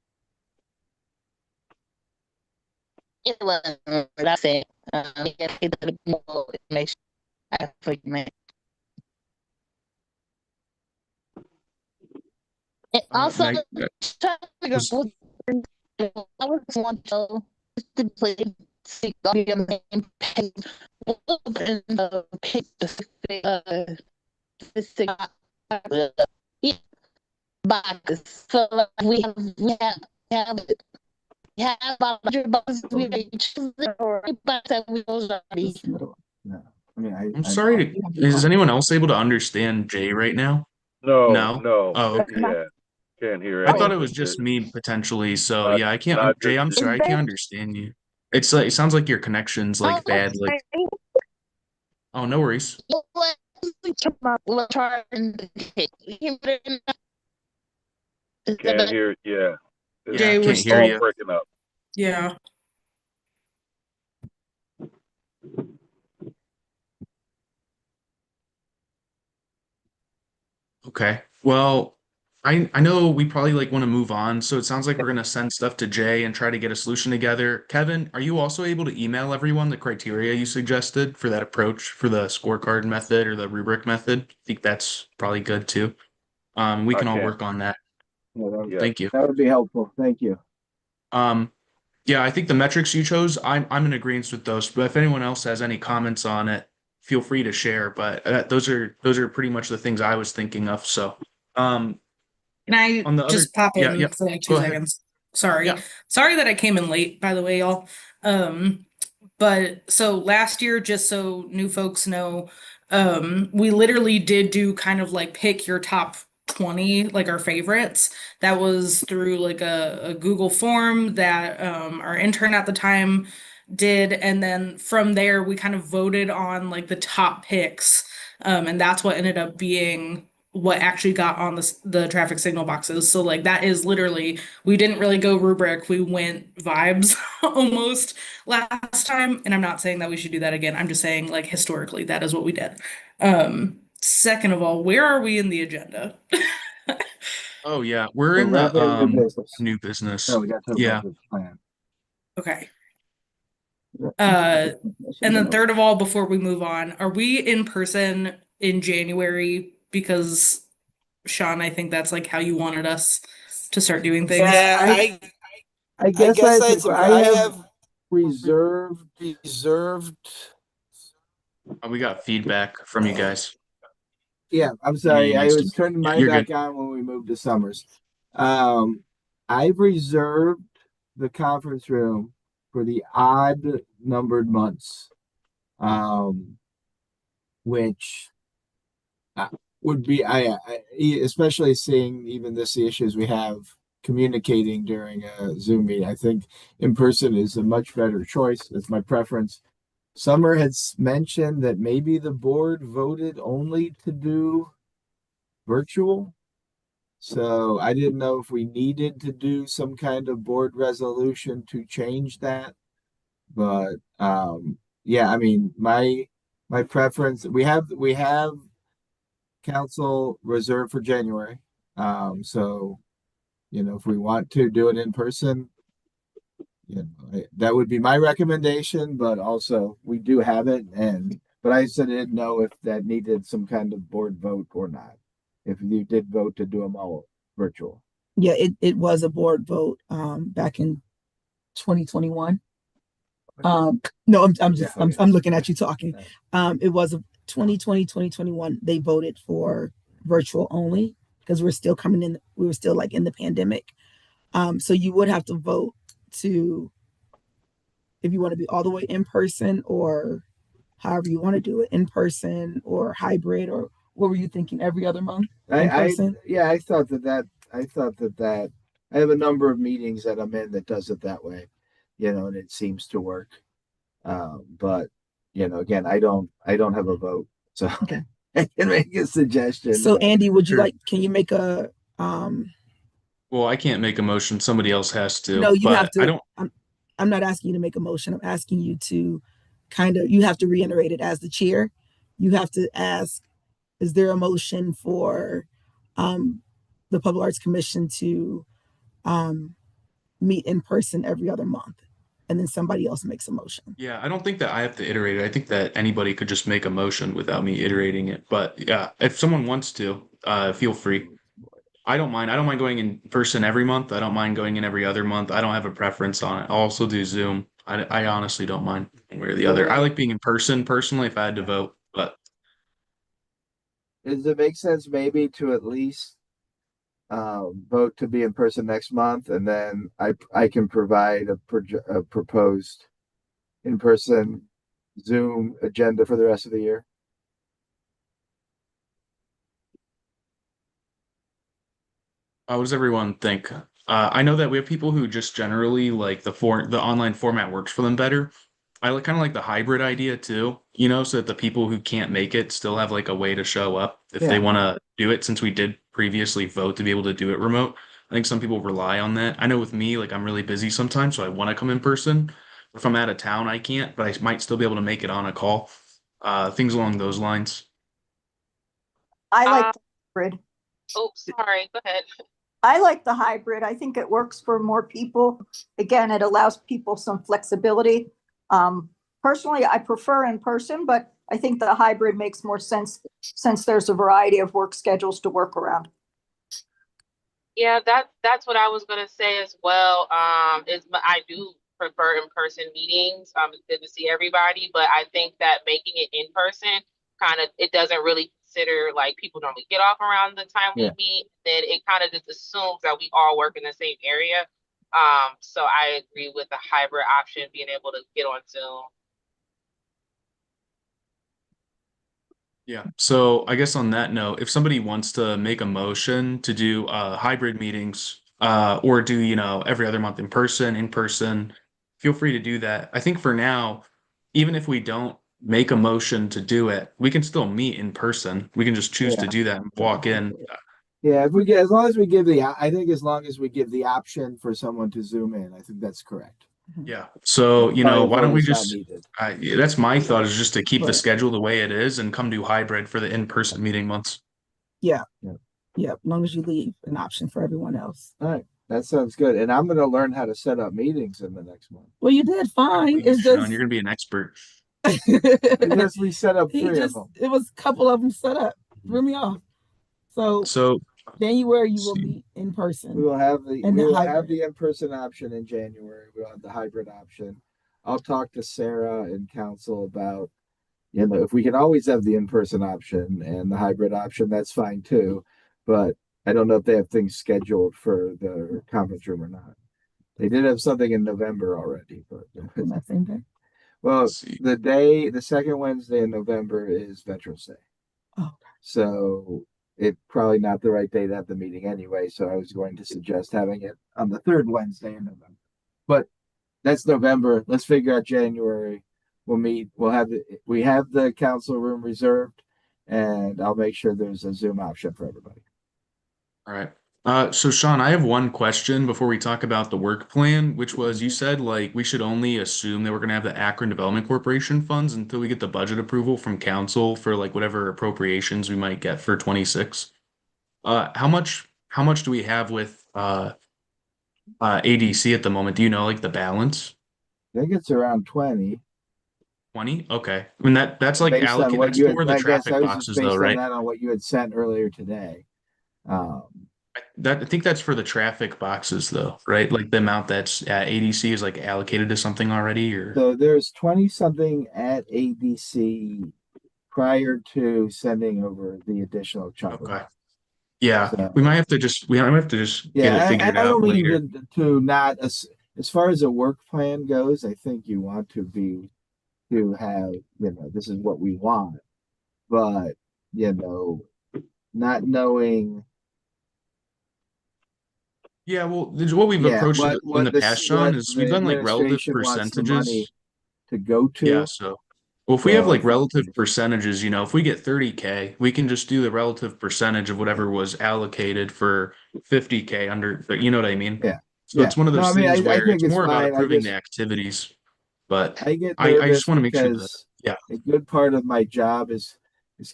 It wasn't what I said. It more information. I forget. And also, Meg, trying to figure out what I was want to just to play see your main page. In the page specific, yeah. boxes. So like we have about 100 boxes. We already choose it, or any box that we chose already. No, I mean, I'm sorry. Is anyone else able to understand Jay right now? No, No? no, Oh, okay. yeah, can't hear I any thought of it it. was just me potentially. So Not, yeah, I can't. not Jay, I'm just sorry, I can't understand you. It's like it sounds like your connection's Oh, like bad. Like, okay. oh, no worries. We'll try and hear better now? Is that can't better? hear. Yeah, it's Yeah, I Jay, we're can't hear all you. breaking up. yeah. Okay. Well, I know we probably like want to move on, so it sounds like we're gonna send stuff to Jay and try to get a solution together. Kevin, are you also able to email everyone the criteria you suggested for that approach for the scorecard method or the rubric method? I think that's probably good too. We I can all can't. work on that. Yes. Thank you. that would be helpful. Thank you. Um, yeah, I think the metrics you chose, I'm in agreement with those. But if anyone else has any comments on it, feel free to share. But those are pretty much the things I was thinking of. So, um, Can I on the other, just pop yeah, in yeah, for like go 2 ahead. seconds? Sorry. Yeah. Sorry that I came in late, by the way, y'all. Um, but so last year, just so new folks know, we literally did do kind of like pick your top 20, like our favorites. That was through like a Google form that our intern at the time did. And then from there, we kind of voted on like the top picks. And that's what ended up being what actually got on the traffic signal boxes. So like that is literally, we didn't really go rubric, we went vibes almost last time. And I'm not saying that we should do that again. I'm just saying like historically that is what we did. Second of all, where are we in the agenda? Oh yeah, we're So in the wrap in new business. new No, business. we got to talk Yeah. about the plan. Okay. Uh, And then third of all, before we move on, are we in person in January? Because Sean, I think that's like how you wanted us to start doing things. Yeah, I I guess guess I have reserved. reserved. We got feedback from you guys. Yeah, I'm Give me sorry. I next was turning Yeah, mine you're back good. on when we moved to Summers. I've reserved the conference room for the odd numbered months, which would be especially seeing even the issues we have communicating during a Zoom meeting. I think in person is a much better choice. It's my preference. Summer has mentioned that maybe the board voted only to do virtual. So I didn't know if we needed to do some kind of board resolution to change that. But yeah, I mean my preference we have council reserved for January. So if we want to do it in person, that would be my recommendation, but also we do have it but I said I didn't know if that needed some kind of board vote or not. If you did vote to do them all virtual. Yeah, it was a board vote back in 2021. No, I'm looking at you talking. It was a 2020, 2021. They voted for virtual only because we were still like in the pandemic. So you would have to vote to if you want to be all the way in person or however you want to do it, in person or hybrid, or what were you thinking, every other month in person? Yeah, I thought that I have a number of meetings that I'm in that does it that way, and it seems to work. But again, I don't have a vote, so Okay. I can make a suggestion. So Andy, would you Sure. can you make a um Well, I can't make a motion. Somebody else has no, to, you have but I to. don't. I'm not asking you to make a motion. I'm asking you to you have to reiterate it as the chair. You have to ask, is there a motion for um, the Public Arts Commission to um, meet in person every other month? And then somebody else makes a motion. Yeah, I don't think that I have to iterate it. I think that anybody could just make a motion without me iterating it. But yeah, if someone wants to, feel free. I don't mind. I don't mind going in person every month. I don't mind going in every other month. I don't have a preference on it. I'll also do Zoom. I honestly don't mind one way or the other. I like being in person personally if I had to vote, but Does it make sense maybe to at least vote to be in person next month, and then I can provide a proposed in person Zoom agenda for the rest of the year. What does everyone think? I know that we have people who just generally like the online format works for them better. I like kind of like the hybrid idea too, so that the people who can't make it still have like a way to show up if they Yeah. want to do it, since we did previously vote to be able to do it remote. I think some people rely on that. I know with me, like I'm really busy sometimes, so I want to come in person. If I'm out of town, I can't, but I might still be able to make it on a call. Things along those lines. I like the hybrid. Oh, sorry. Go ahead. I like the hybrid. I think it works for more people. Again, it allows people some flexibility. Personally, I prefer in person, but I think the hybrid makes more sense since there's a variety of work schedules to work around. Yeah, that's what I was gonna say as well. I do prefer in-person meetings. It's good to see everybody, but I think that making it in person it doesn't really consider like people normally get off around the time we meet. Then it kind of just assumes that we all work in the same area. So I agree with the hybrid option, being able to get on Zoom. Yeah. So I guess on that note, if somebody wants to make a motion to do hybrid meetings, or do, every other month in person, feel free to do that. I think for now, even if we don't make a motion to do it, we can still meet in person. We can just choose to do that and walk in. Yeah, if we get as long as we give the I think as long as we give the option for someone to zoom in, I think that's correct. Yeah. So, Probably why don't vote we is not just, needed. yeah, that's my thought, is just to keep the Right. schedule the way it is and come do hybrid for the in-person meeting months. Yeah. Yeah. Yeah. As long as you leave an option for everyone else. All right, that sounds good. And I'm going to learn how to set up meetings in the next month. Well, you did fine. It's Sean, just you're gonna be an expert. Because we set up he three of just them. it was a couple of them set up. Threw me off. So So January you let's will see. meet in person. We will have the And we the will have hybrid. the in-person option in January. We'll have the hybrid option. I'll talk to Sarah and council about, if we can always have the in-person option and the hybrid option, that's fine too. But I don't know if they have things scheduled for the conference room or not. They did have something in November already, but On that same day. well, Let's see. the second Wednesday in November is Veterans Day. Oh. So it's probably not the right day to have the meeting anyway. So I was going to suggest having it on the third Wednesday in November. But that's November. Let's figure out January. We'll meet. We have the council room reserved, and I'll make sure there's a Zoom option for everybody. All right. So Sean, I have one question before we talk about the work plan, which was, you said like we should only assume that we're gonna have the Akron Development Corporation funds until we get the budget approval from council for like whatever appropriations we might get for 26. How much do we have with ADC at the moment? Do you know like the balance? I think it's around 20. 20? Okay. I mean that's like Based on allocate, what that's you had, for the I guess traffic I was just boxes though, based on right? that on what you had sent earlier today. I think that's for the traffic boxes though, right? Like the amount that's at ADC is like allocated to something already, or So there's 20 something at ADC prior to sending over the additional chunk. okay. Yeah, So, we might have to just get it yeah, figured I out don't mean later. to not as far as a work plan goes. I think you want to have, this is what we want, but not knowing. Yeah, well, what we've Yeah, approached it in what the past, this Sean, what is we've the done like relative administration wants the money percentages. to go Yeah, to. so well, if we have So like relative percentages, if we get 30K, we can just do the relative percentage of whatever was allocated for 50K under, you know what I mean? yeah, So it's one of no, I those mean, things I where think it's it's more about fine. approving the activities, but I get I just nervous want to make sure that, because yeah. a good part of my job is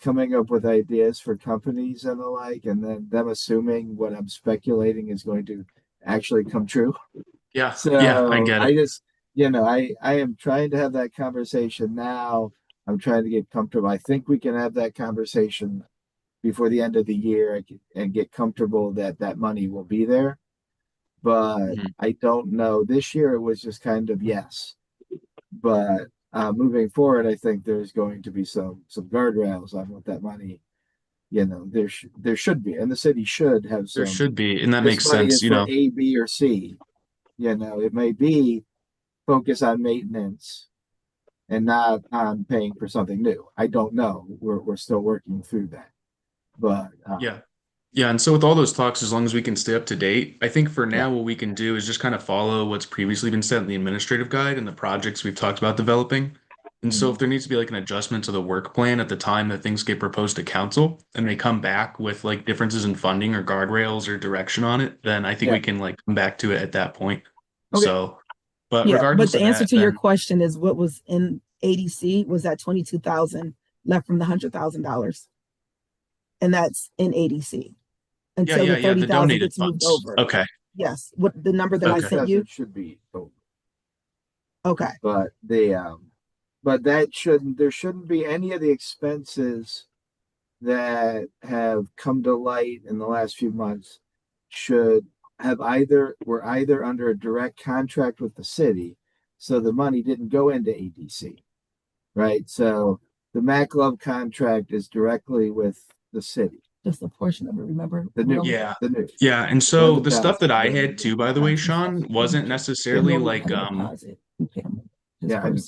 coming up with ideas for companies and the like, and then them assuming what I'm speculating is going to actually come true. Yeah, yeah, I So get I it. just, I am trying to have that conversation now. I'm trying to get comfortable. I think we can have that conversation before the end of the year and get comfortable that that money will be there. But Mhm. I don't know. This year it was just kind of yes. But moving forward, I think there's going to be some guardrails on what that money, there should be, and the city should have There some. should be, and that This makes money sense, is for A, B, or C. It may be focus on maintenance and not on paying for something new. I don't know. We're still working through that. But Yeah. Yeah, and so with all those talks, as long as we can stay up to date, I think for now Yeah. what we can do is just kind of follow what's previously been set in the administrative guide and the projects we've talked about developing. And so if there needs to be like an adjustment to the work plan at the time that things get proposed to council and they come back with like differences in funding or guardrails or direction on it, then I think Yeah. we can like come back to it at that point. Okay. So, but Yeah, but regardless the of answer that, to your then question is what was in ADC was that 22,000 left from the $100,000. And that's in ADC until the yeah, the 30,000 donated gets moved funds. over. Okay. Yes, what the number that I Okay. sent you? Should be over. Okay. But there shouldn't be any of the expenses that have come to light in the last few months were either under a direct contract with the city, so the money didn't go into ADC, right? So the Mac Love contract is directly with the city. Just a portion of it, remember? The new, Yeah. the new. Yeah, and so the stuff that I 11,000. had too, by the way, Sean, wasn't necessarily like Yeah,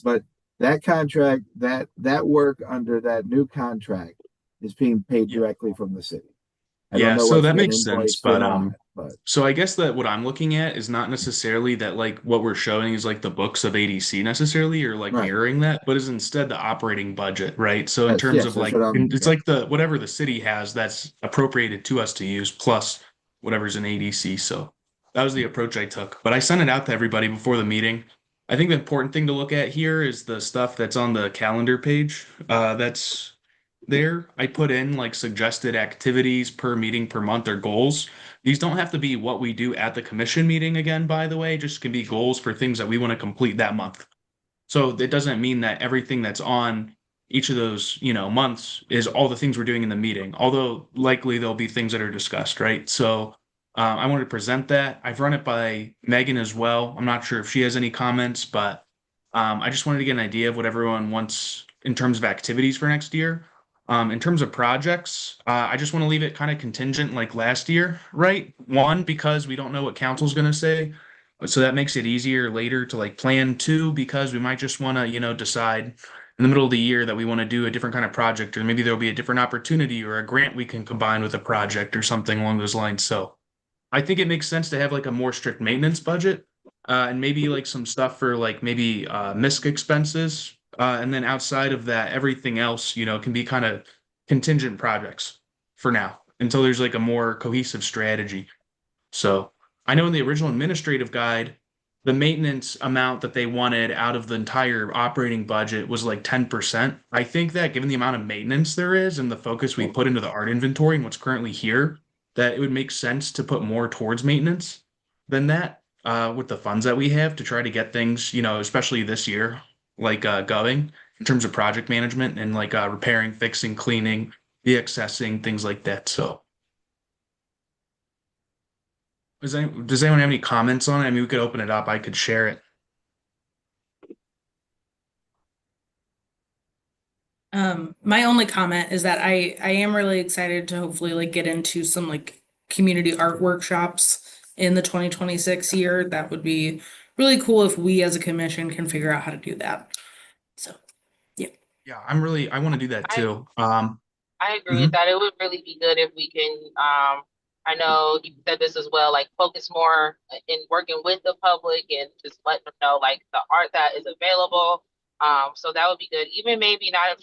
but that contract, that work under that new contract is being paid directly from the city. I don't yeah, know so what's that been makes sense, invoiced or but not, but so I guess that what I'm looking at is not necessarily that like what we're showing is like the books of ADC necessarily or like Right. mirroring that, but is instead the operating budget, right? So in Yes, terms yes, of that's like what I'm- it's yeah. like the whatever the city has that's appropriated to us to use plus whatever's in ADC. So that was the approach I took. But I sent it out to everybody before the meeting. I think the important thing to look at here is the stuff that's on the calendar page. That's there. I put in like suggested activities per meeting per month or goals. These don't have to be what we do at the commission meeting again, by the way, just can be goals for things that we want to complete that month. So it doesn't mean that everything that's on each of those, months is all the things we're doing in the meeting, although likely there'll be things that are discussed, right? So I wanted to present that. I've run it by Megan as well. I'm not sure if she has any comments, but I just wanted to get an idea of what everyone wants in terms of activities for next year. In terms of projects, I just want to leave it kind of contingent like last year, right? One, because we don't know what council's going to say. So that makes it easier later to like plan. Two, because we might just want to, decide in the middle of the year that we want to do a different kind of project, or maybe there'll be a different opportunity or a grant we can combine with a project or something along those lines. So I think it makes sense to have like a more strict maintenance budget, and maybe like some stuff for like maybe MISC expenses. And then outside of that, everything else, can be kind of contingent projects for now until there's like a more cohesive strategy. So I know in the original administrative guide, the maintenance amount that they wanted out of the entire operating budget was like 10%. I think that given the amount of maintenance there is and the focus we put into the art inventory and what's currently here, that it would make sense to put more towards maintenance than that, with the funds that we have to try to get things, especially this year, like going in terms of project management and like repairing, fixing, cleaning, de-accessing, things like that. So does anyone have any comments on it? I mean, we could open it up. I could share it. My only comment is that I am really excited to hopefully like get into some like community art workshops in the 2026 year. That would be really cool if we as a commission can figure out how to do that. So, yeah. Yeah, I want to do that too. I agree with that. It would really be good if we can, I know you said this as well, like focus more in working with the public and just let them know like the art that is available. So that would be good. Even maybe not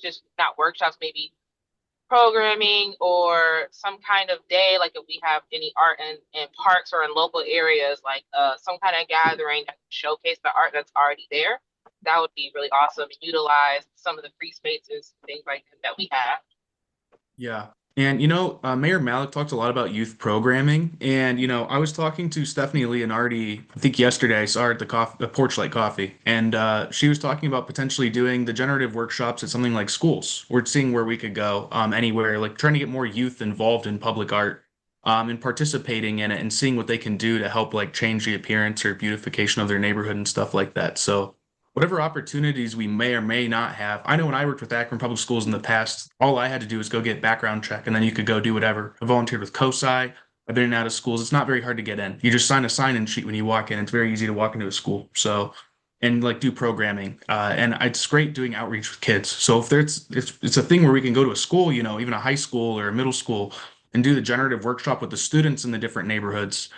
workshops, maybe programming or some kind of day, like if we have any art in parks or in local areas, like some kind of gathering that can showcase the art that's already there. That would be really awesome. Utilize some of the free spaces, things like that we have. Yeah. And, Mayor Malik talked a lot about youth programming. And, I was talking to Stephanie Leonardi, I think yesterday, I saw her at the Porch Light Coffee. And she was talking about potentially doing the generative workshops at something like schools. We're seeing where we could go, anywhere, like trying to get more youth involved in public art, and participating in it and seeing what they can do to help like change the appearance or beautification of their neighborhood and stuff like that. So whatever opportunities we may or may not have. I know when I worked with Akron Public Schools in the past, all I had to do was go get background check and then you could go do whatever. I volunteered with COSI. I've been in and out of schools. It's not very hard to get in. You just sign a sign-in sheet when you walk in. It's very easy to walk into a school. So, and like do programming. And it's great doing outreach with kids. So if there's, it's a thing where we can go to a school, you know, even a high school or a middle school and do the generative workshop with the students in the different neighborhoods.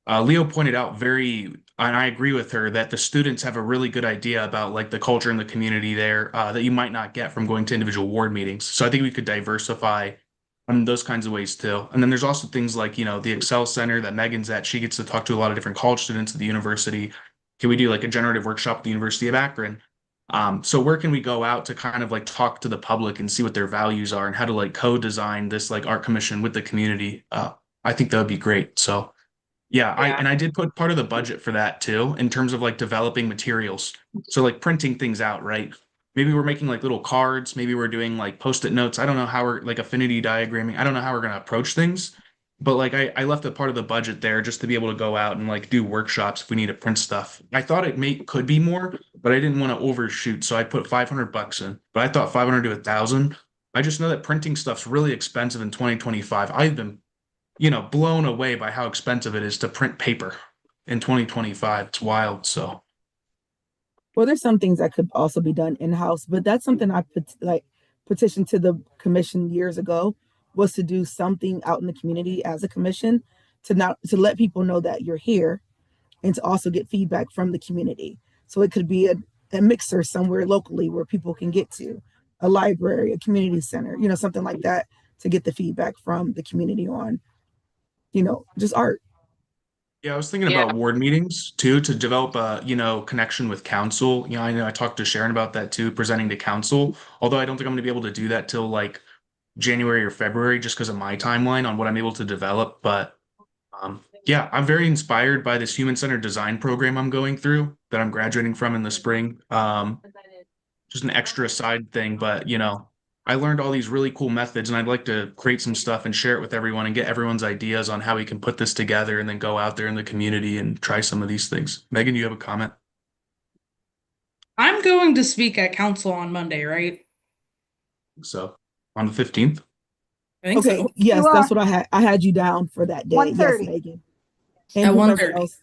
Leo pointed out very, and I agree with her, that the students have a really good idea about like the culture in the community there that you might not get from going to individual ward meetings. So I think we could diversify in those kinds of ways too. And then there's also things like, you know, the Excel Center that Megan's at. She gets to talk to a lot of different college students at the university. Can we do like a generative workshop at the University of Akron? So where can we go out to kind of like talk to the public and see what their values are and how to like co-design this like art commission with the community? I think that would be great. So yeah, Yeah. I did put part of the budget for that too, in terms of like developing materials. So like printing things out, right? Maybe we're making like little cards, maybe we're doing like post-it notes. I don't know how we're like affinity diagramming. I don't know how we're gonna approach things. But like I left a part of the budget there just to be able to go out and like do workshops if we need to print stuff. I thought it may could be more, but I didn't want to overshoot, so I put 500 bucks in. But I thought 500 to 1,000. I just know that printing stuff's really expensive in 2025. I've been blown away by how expensive it is to print paper in 2025. It's wild. So, Well, there's some things that could also be done in-house, but that's something I put like petitioned to the commission years ago, was to do something out in the community as a commission to let people know that you're here and to also get feedback from the community. So it could be a mixer somewhere locally where people can get to, a library, a community center, something like that, to get the feedback from the community on, just art. yeah, I was thinking Yeah. about ward meetings too to develop a, connection with council. I know I talked to Sharon about that too, presenting to council. Although I don't think I'm going to be able to do that till like January or February just because of my timeline on what I'm able to develop. But yeah, I'm very inspired by this human-centered design program I'm going through that I'm graduating from in the spring. Just an extra side thing, but I learned all these really cool methods and I'd like to create some stuff and share it with everyone and get everyone's ideas on how we can put this together and then go out there in the community and try some of these things. Megan, you have a comment? I'm going to speak at council on Monday, right? So on the 15th. I think Okay, so. yes, You that's are. what I had you down for that day. Yes, 1:30. Megan. And At whomever 1:30. else.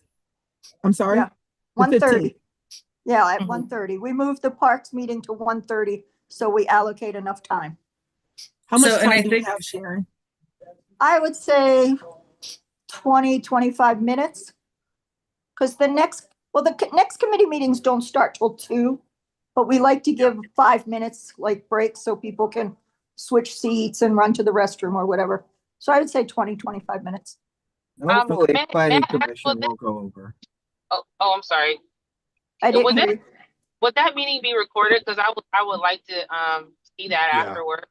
I'm sorry? Yeah. The 1:30. 15th. Yeah, at Mhm. 1:30. We moved the parks meeting to 1:30, so we allocate enough time. How much So, and I time do we think- have, Sharon? I would say 20, 25 minutes. Because the next committee meetings don't start till 2, but we like to give 5 minutes like breaks so people can switch seats and run to the restroom or whatever. So I would say 20, 25 minutes. Hopefully, may- planning may I ask commission what won't go over. Oh, I'm sorry. I didn't Would hear that you. would that meeting be recorded? Because I would like to see that Yeah. afterward.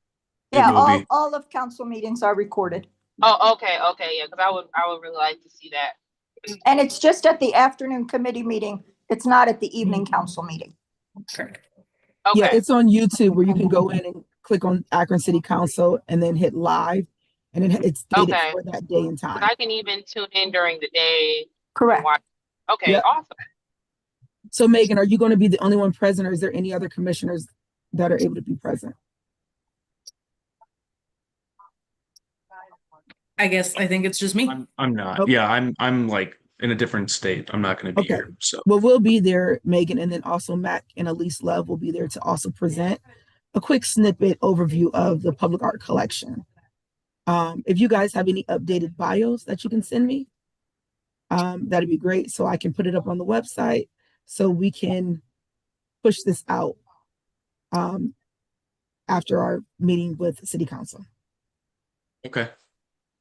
Yeah, will be. all of council meetings are recorded. Oh, okay, yeah, because I would really like to see that. And it's just at the afternoon committee meeting. It's not at the evening council meeting. Correct. Okay. Yeah, it's on YouTube where you can go in and click on Akron City Council and then hit live. And then it's dated Okay. for that day and 'Cause time. I can even tune in during the day and Correct. watch. Okay, Yep. awesome. So Megan, are you going to be the only one present or is there any other commissioners that are able to be present? I think it's just me. I'm not. Okay. Yeah, I'm like in a different state. I'm not going to be Okay. here. So Well, we'll be there, Megan, and then also Mac and Elise Love will be there to also present a quick snippet overview of the public art collection. If you guys have any updated bios that you can send me, that'd be great. So I can put it up on the website so we can push this out after our meeting with City Council. okay.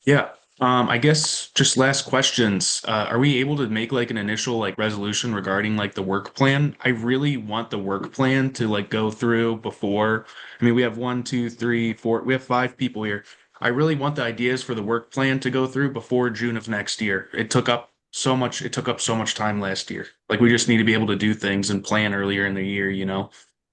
Yeah. I guess just last questions. Are we able to make like an initial like resolution regarding like the work plan? I really want the work plan to like go through before. I mean, we have 1, 2, 3, 4, we have 5 people here. I really want the ideas for the work plan to go through before June of next year. It took up so much time last year. Like we just need to be able to do things and plan earlier in the year.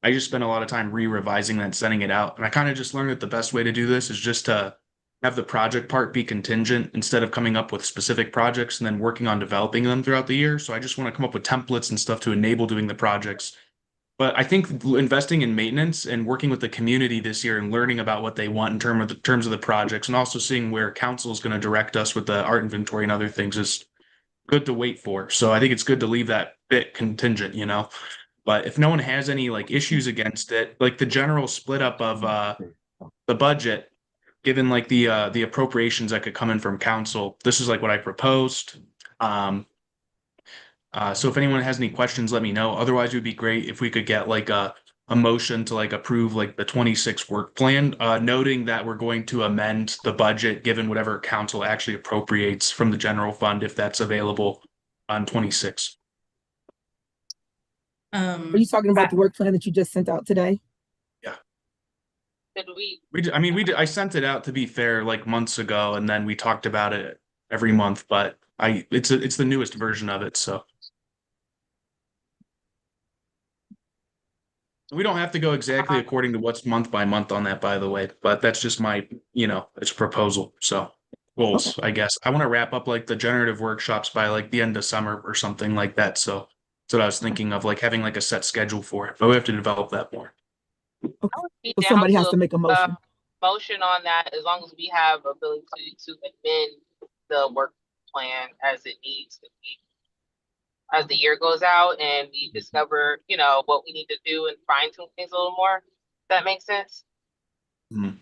I just spent a lot of time re-revising that, sending it out. And I kind of just learned that the best way to do this is just to have the project part be contingent instead of coming up with specific projects and then working on developing them throughout the year. So I just want to come up with templates and stuff to enable doing the projects. But I think investing in maintenance and working with the community this year and learning about what they want in terms of the projects, and also seeing where council is going to direct us with the art inventory and other things is good to wait for. So I think it's good to leave that bit contingent, you know. But if no one has any like issues against it, like the general split up of the budget, given like the appropriations that could come in from council, this is like what I proposed. Um, so if anyone has any questions, let me know. Otherwise, it would be great if we could get like a motion to like approve like the 26 work plan, noting that we're going to amend the budget given whatever council actually appropriates from the general fund if that's available on 26. Are you talking about the work plan that you just sent out today? Yeah. Did we? I sent it out to be fair like months ago, and then we talked about it every month, but it's the newest version of it, so. We don't have to go exactly according to what's month by month on that, by the way, but that's just my, it's a proposal. So goals, I guess. I want to wrap up like the generative workshops by like the end of summer or something like that. So that's what I was thinking of, like having like a set schedule for it, but we have to develop that more. Be So down somebody has a, to make a motion. motion on that as long as we have ability to amend the work plan as it needs to be as the year goes out and we discover, what we need to do and fine tune things a little more. That makes sense. Mhm.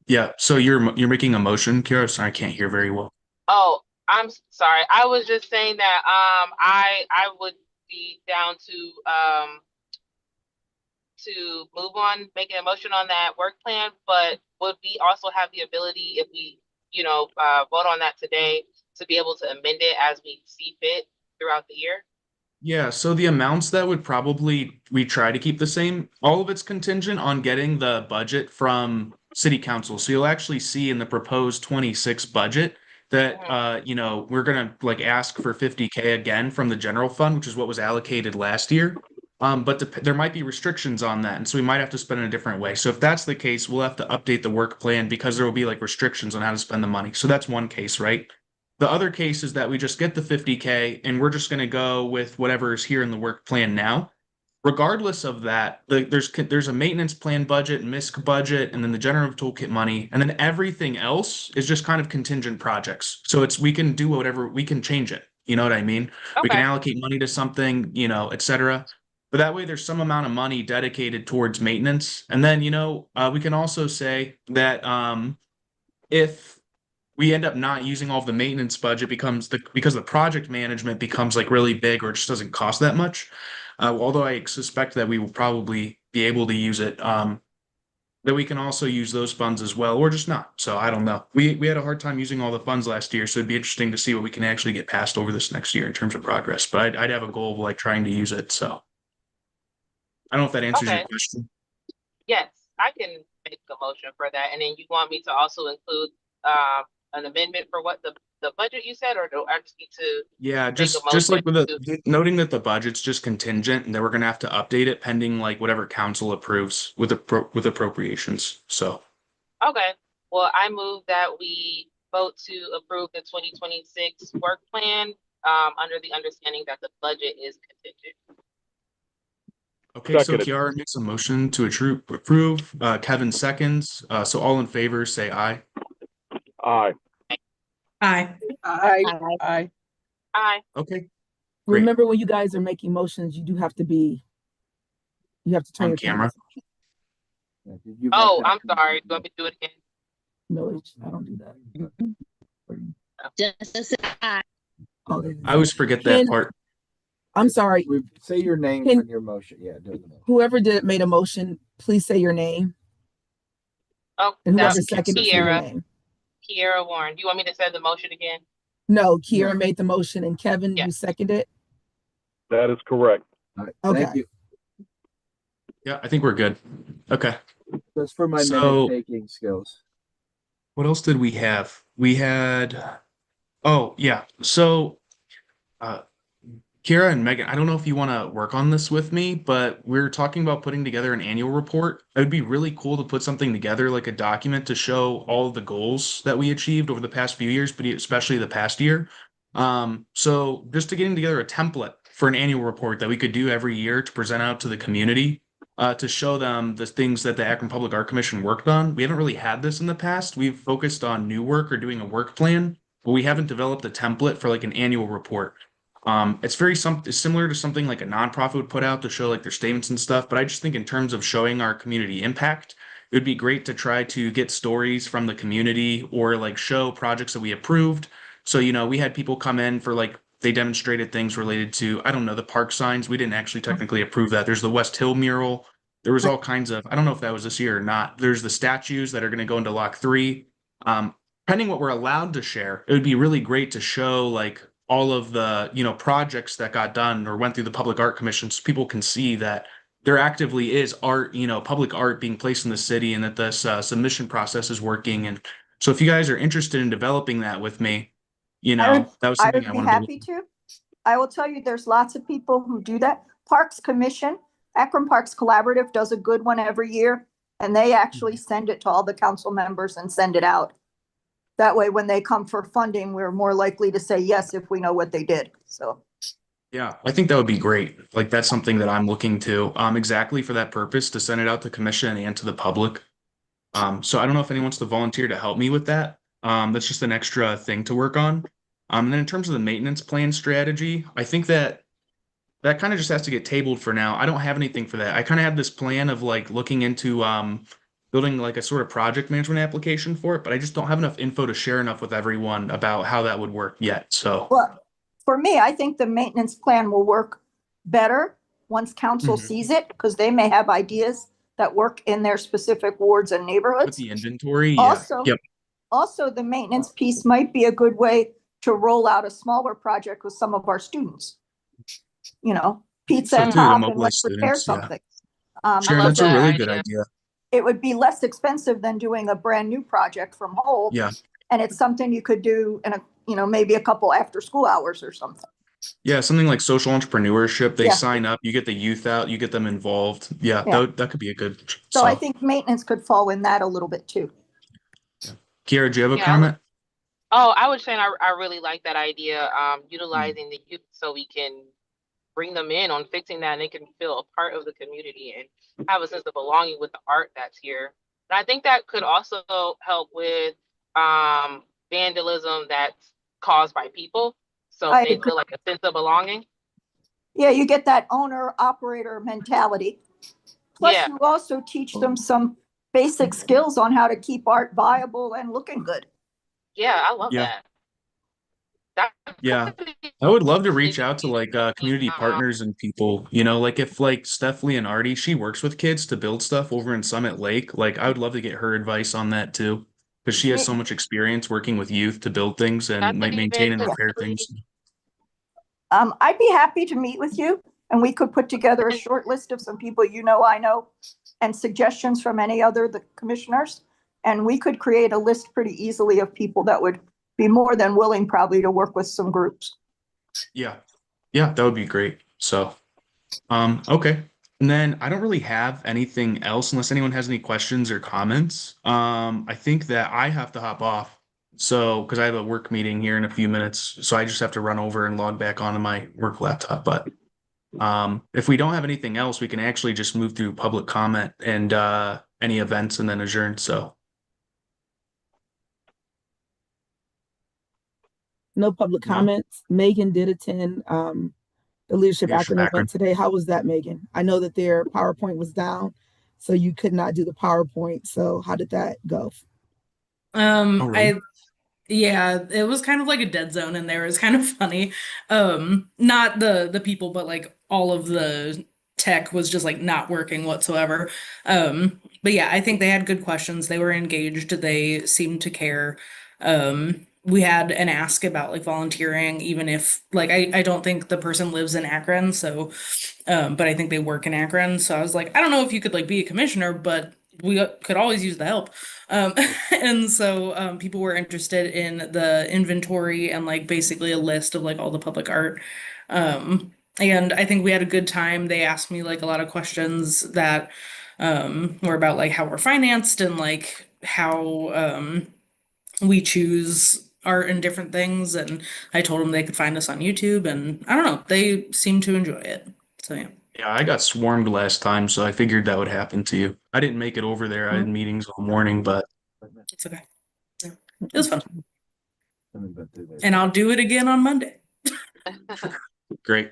Yeah. So you're making a motion, Kira? Sorry, I can't hear very well. Oh, I'm sorry. I was just saying that I would be down to move on, making a motion on that work plan, but would we also have the ability if we, vote on that today to be able to amend it as we see fit throughout the year? Yeah, so the amounts that would probably we try to keep the same. All of it's contingent on getting the budget from city council. So you'll actually see in the proposed 26 budget that we're gonna like ask for 50K again from the general fund, which is what was allocated last year. But there might be restrictions on that, and so we might have to spend in a different way. So if that's the case, we'll have to update the work plan because there will be like restrictions on how to spend the money. So that's one case, right? The other case is that we just get the 50K and we're just going to go with whatever is here in the work plan now. Regardless of that, there's a maintenance plan budget, MISC budget, and then the generative toolkit money, and then everything else is just kind of contingent projects. So we can do whatever, we can change it. You know what I mean? We can Okay. allocate money to something, etc. But that way, there's some amount of money dedicated towards maintenance, and then we can also say that if we end up not using all of the maintenance budget because the project management becomes like really big or it just doesn't cost that much. Although I suspect that we will probably be able to use it, that we can also use those funds as well, or just not. So I don't know. We had a hard time using all the funds last year, so it'd be interesting to see what we can actually get passed over this next year in terms of progress. But I'd have a goal of like trying to use it. So I don't know if that answers your Okay. question. Yes, I can make a motion for that. And then you want me to also include an amendment for what the budget you said, or do I just need to Yeah, make a just like motion noting that the budget's just contingent and that we're gonna have to update it pending like whatever council approves with appropriations. So Okay. Well, I move that we vote to approve the 2026 work plan under the understanding that the budget is contingent. okay, so Seconded. Kiara makes a motion to approve. Kevin seconds. So all in favor, say aye. Aye. Aye. Aye. Aye. Okay, great. Remember, when you guys are making motions, you have to turn On your camera. Oh, I'm sorry. Do you want me to do it again? No, I don't do that. Just I. Oh, I always forget that part. I'm sorry. Say your name Can- on your motion. Yeah, do the motion. Whoever made a motion, please say your name. Oh, And whoever that's seconded, say your Kiera. name. Kiera Warren. Do you want me to say the motion again? No, Kiera made the motion, and Kevin, Yeah. you seconded. That is correct. All right, Okay. thank you. Yeah, I think we're good. Okay. That's for my So- minute taking skills. What else did we have? We had, oh yeah. So, Kira and Megan, I don't know if you want to work on this with me, but we're talking about putting together an annual report. It would be really cool to put something together, like a document to show all of the goals that we achieved over the past few years, but especially the past year. So just to getting together a template for an annual report that we could do every year to present out to the community, to show them the things that the Akron Public Art Commission worked on. We haven't really had this in the past. We've focused on new work or doing a work plan, but we haven't developed a template for like an annual report. It's very similar to something like a nonprofit would put out to show like their statements and stuff. But I just think in terms of showing our community impact, it would be great to try to get stories from the community or like show projects that we approved. So, we had people come in for like they demonstrated things related to, I don't know, the park signs. We didn't actually technically approve that. There's the West Hill mural. There was all kinds of, I don't know if that was this year or not. There's the statues that are going to go into Lock 3. Depending what we're allowed to share, it would be really great to show like all of the, projects that got done or went through the Public Art Commission so people can see that there actively is art, public art being placed in the city and that this submission process is working. And so if you guys are interested in developing that with me, that was I something would I be wanted to happy to. I will tell you, there's lots of people who do that. Parks Commission, Akron Parks Collaborative does a good one every year, and they actually send it to all the council members and send it out. That way, when they come for funding, we're more likely to say yes if we know what they did. So, Yeah, I think that would be great. Like that's something that I'm looking to, exactly for that purpose, to send it out to commission and to the public. So I don't know if anyone wants to volunteer to help me with that. That's just an extra thing to work on. And then in terms of the maintenance plan strategy, I think that kind of just has to get tabled for now. I don't have anything for that. I kind of have this plan of like looking into building like a sort of project management application for it, but I just don't have enough info to share enough with everyone about how that would work yet. So, well, for me, I think the maintenance plan will work better once council sees it, because they may have ideas that work in their specific wards and with neighborhoods. the inventory, yeah. Also, Yep. also the maintenance piece might be a good way to roll out a smaller project with some of our students. Pizza So and too, to pop, and mobilize let's prepare students, yeah. something. Sharon, love that's a that really good idea. idea. It would be less expensive than doing a brand new project from home. Yeah. And it's something you could do in maybe a couple after school hours or something. Yeah, something like social entrepreneurship. They Yeah. sign up, you get the youth out, you get them involved. Yeah, Yeah. that could be a good. So I think maintenance could fall in that a little bit too. Kiara, do you have a Yeah, comment? I was saying I really like that idea, utilizing the youth so we can bring them in on fixing that and they can feel a part of the community and have a sense of belonging with the art that's here. And I think that could also help with vandalism that's caused by people. So I they agree. feel like a sense of belonging. Yeah, you get that owner operator mentality. Plus, Yeah. you also teach them some basic skills on how to keep art viable and looking good. Yeah, I love Yeah. that. That Yeah. I would love to reach out to like community partners and people, like if like Steph Leonardi, she works with kids to build stuff over in Summit Lake. Like I would love to get her advice on that too, because she has so much experience working with youth to build things and maintain and repair things. I'd be happy to meet with you, and we could put together a short list of some people I know, and suggestions from the commissioners, and we could create a list pretty easily of people that would be more than willing probably to work with some groups. Yeah. Yeah, that would be great. So, okay. And then I don't really have anything else unless anyone has any questions or comments. I think that I have to hop off. So, because I have a work meeting here in a few minutes, so I just have to run over and log back onto my work laptop. But if we don't have anything else, we can actually just move through public comment and any events and then adjourn. So, No public No. comments. Megan did attend the Leadership Leadership Akron Akron. event today. How was that, Megan? I know that their PowerPoint was down, so you could not do the PowerPoint. So how did that go? Oh, really? Yeah, it was kind of like a dead zone in there. It was kind of funny. Not the people, but like all of the tech was just like not working whatsoever. But yeah, I think they had good questions. They were engaged. They seemed to care. We had an ask about like volunteering, even if like I don't think the person lives in Akron, so but I think they work in Akron. So I was like, I don't know if you could like be a commissioner, but we could always use the help. And so people were interested in the inventory and like basically a list of like all the public art. And I think we had a good time. They asked me like a lot of questions that were about like how we're financed and like how we choose art and different things, and I told them they could find us on YouTube, and I don't know, they seem to enjoy it. So yeah. Yeah, I got swarmed last time, so I figured that would happen to you. I didn't make it over there. I had meetings all morning, but It's okay. Yeah. It was fun. And I'll do it again on Monday. great.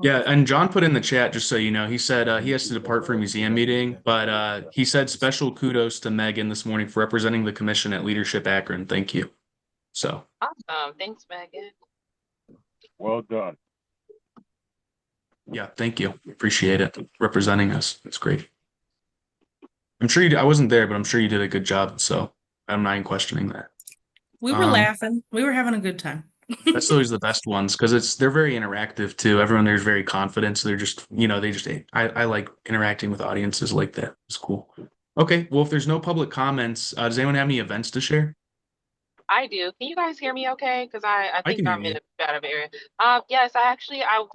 Yeah, and John put in the chat, just so you know, he said he has to depart for a museum meeting, but he said special kudos to Megan this morning for representing the commission at Leadership Akron. Thank you. So Awesome. Thanks, Megan. Well done. yeah, thank you. Appreciate it. Representing us. It's great. I'm sure I wasn't there, but I'm sure you did a good job. So I'm not even questioning that. We were laughing. We were having a good time. That's always the best ones because they're very interactive too. Everyone there's very confident. So they're just, I like interacting with audiences like that. It's cool. Okay. Well, if there's no public comments, does anyone have any events to share? I do. Can you guys hear me okay? Because I I think can I'm hear in a bad of area. Yes, I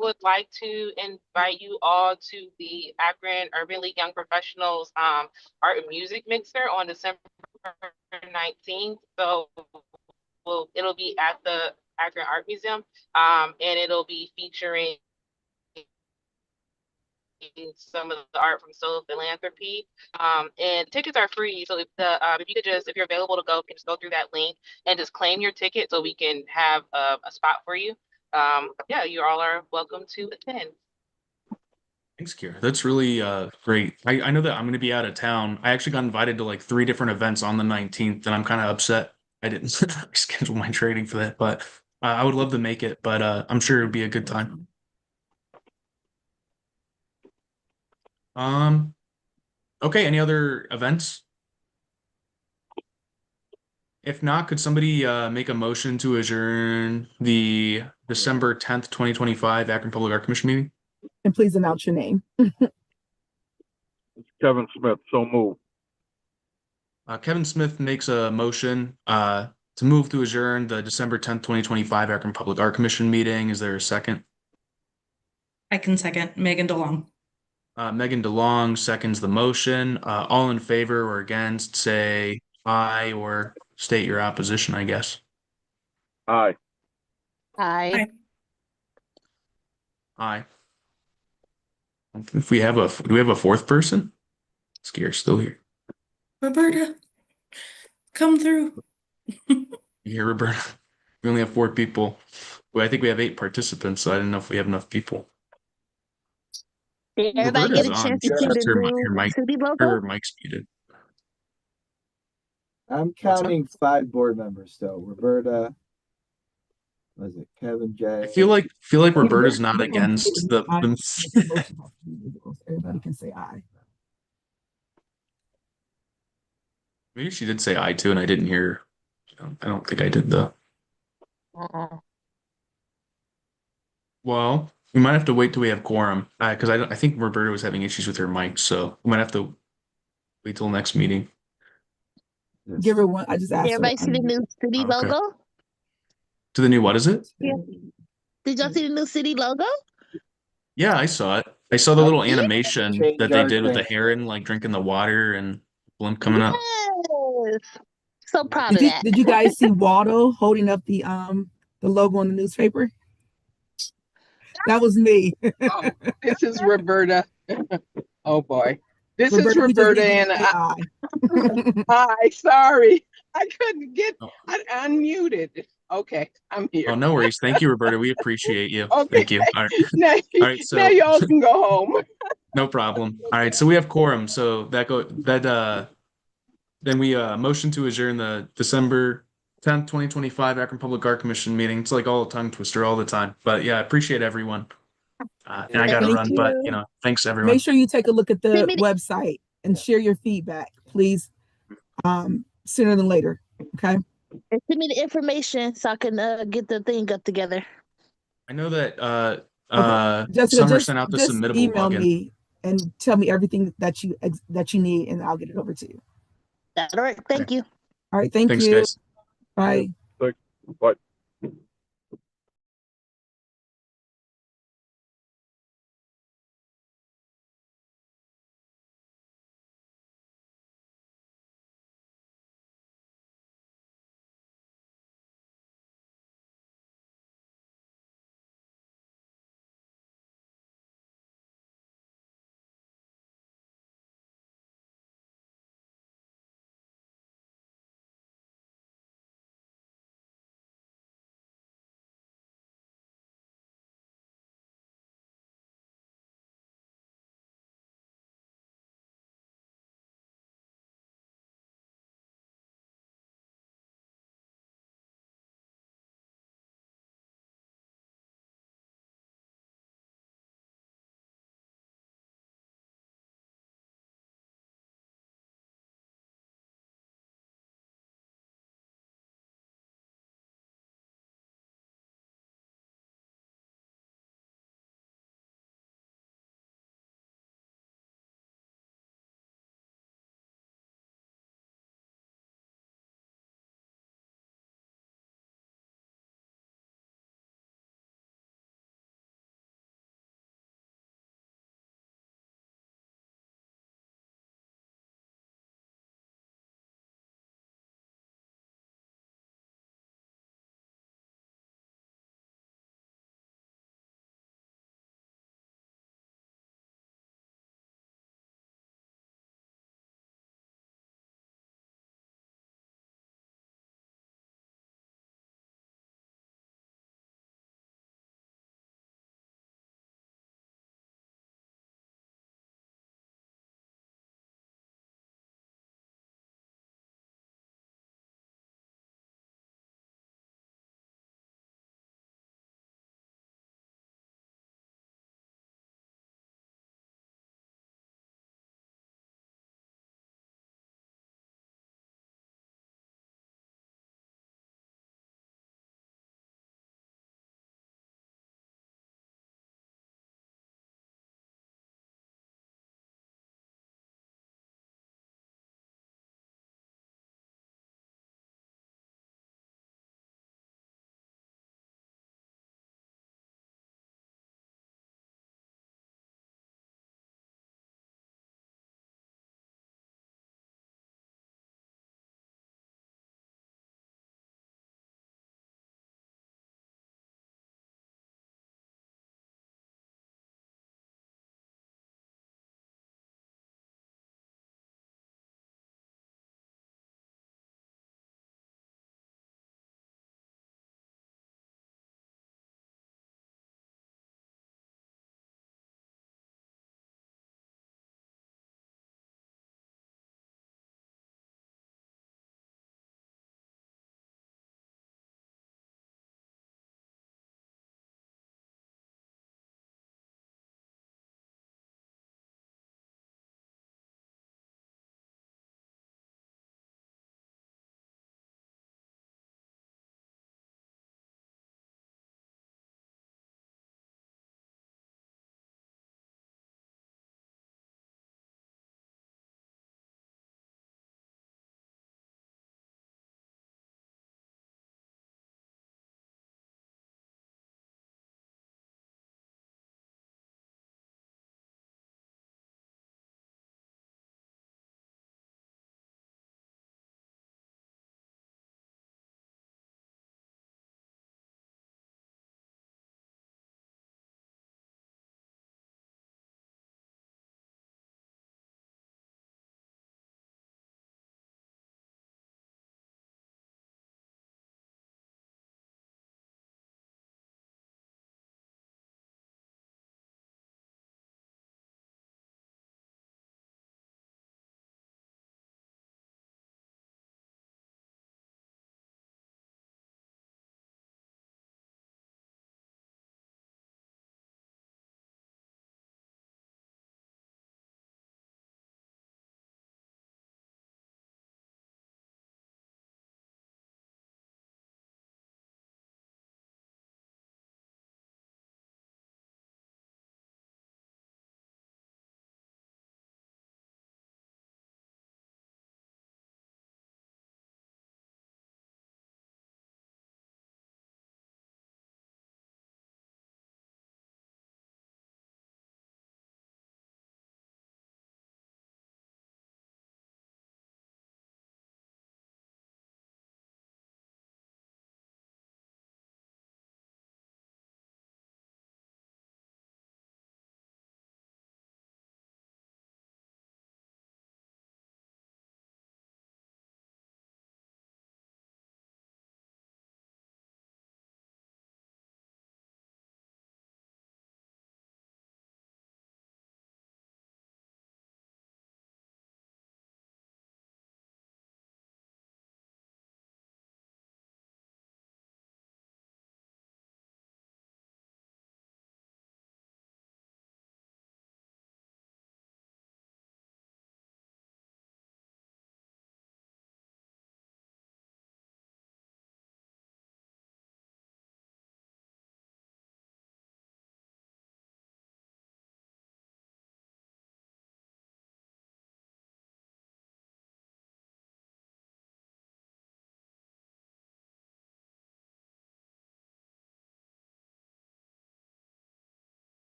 would like to invite you all to the Akron Urban League Young Professionals Art and Music Mixer on December 19th. So it'll be at the Akron Art Museum, and it'll be featuring some of the art from Solo Philanthropy. And tickets are free. So if you're available to go, you can just go through that link and just claim your ticket so we can have a spot for you. Yeah, you all are welcome to attend. Thanks, Kira. That's really great. I know that I'm going to be out of town. I actually got invited to like 3 different events on the 19th, and I'm kind of upset I didn't schedule my training for that, but I would love to make it, but I'm sure it would be a good time. Okay, any other events? If not, could somebody make a motion to adjourn the December 10th, 2025 Akron Public Art Commission meeting? And please announce your name. Kevin Smith, so moved. Kevin Smith makes a motion to move to adjourn the December 10th, 2025 Akron Public Art Commission meeting. Is there a second? I can second. Megan DeLong. Megan DeLong seconds the motion. All in favor or against, say aye or state your opposition, I guess. Aye. Aye. Aye. If we have do we have a fourth person? Scare's still here. Roberta, come through. You hear, Roberta? We only have 4 people. Well, I think we have 8 participants, so I didn't know if we have enough people. Did everybody Roberta's get a on. chance to see Just the new city logo? her mic's muted. I'm counting 5 board members still. Roberta, was it Kevin J? I feel like Roberta's not against the Everybody can say aye. Maybe she did say aye too, and I didn't hear. I don't think I did the. Well, we might have to wait till we have quorum because I think Roberta was having issues with her mic, so we might have to wait till next meeting. Give her one. I just asked. Did everybody see the new city logo? To the new, what is it? Yeah. Did y'all see the new city logo? Yeah, I saw it. I saw the little animation Change that they our did with the thing. heron, like drinking the water and blimp coming up. Yes. So proud of that. Did you guys see Waldo holding up the logo in the newspaper? That was me. Oh, this is Roberta. Oh boy. This Roberta, is we just Roberta need you and to say aye. hi, sorry. I couldn't get unmuted. Okay, I'm here. Oh, no worries. Thank you, Roberta. We appreciate you. Okay. Thank you. All right. Now, All right, so now y'all can go home. no problem. All right, so we have quorum. So then we motion to adjourn the December 10th, 2025 Akron Public Art Commission meeting. It's like all a tongue twister all the time. But yeah, I appreciate everyone. And I gotta Thank run, you. but thanks everyone. Make sure you take a look at the Send me the- website and share your feedback, please. Sooner than later. Okay. And send me the information so I can get the thing up together. I know that Jessica, Summer sent out the just submittable email login. me and tell me everything that you need, and I'll get it over to you. All right. Thank you. All right. Thank Thanks, you. guys. Bye. But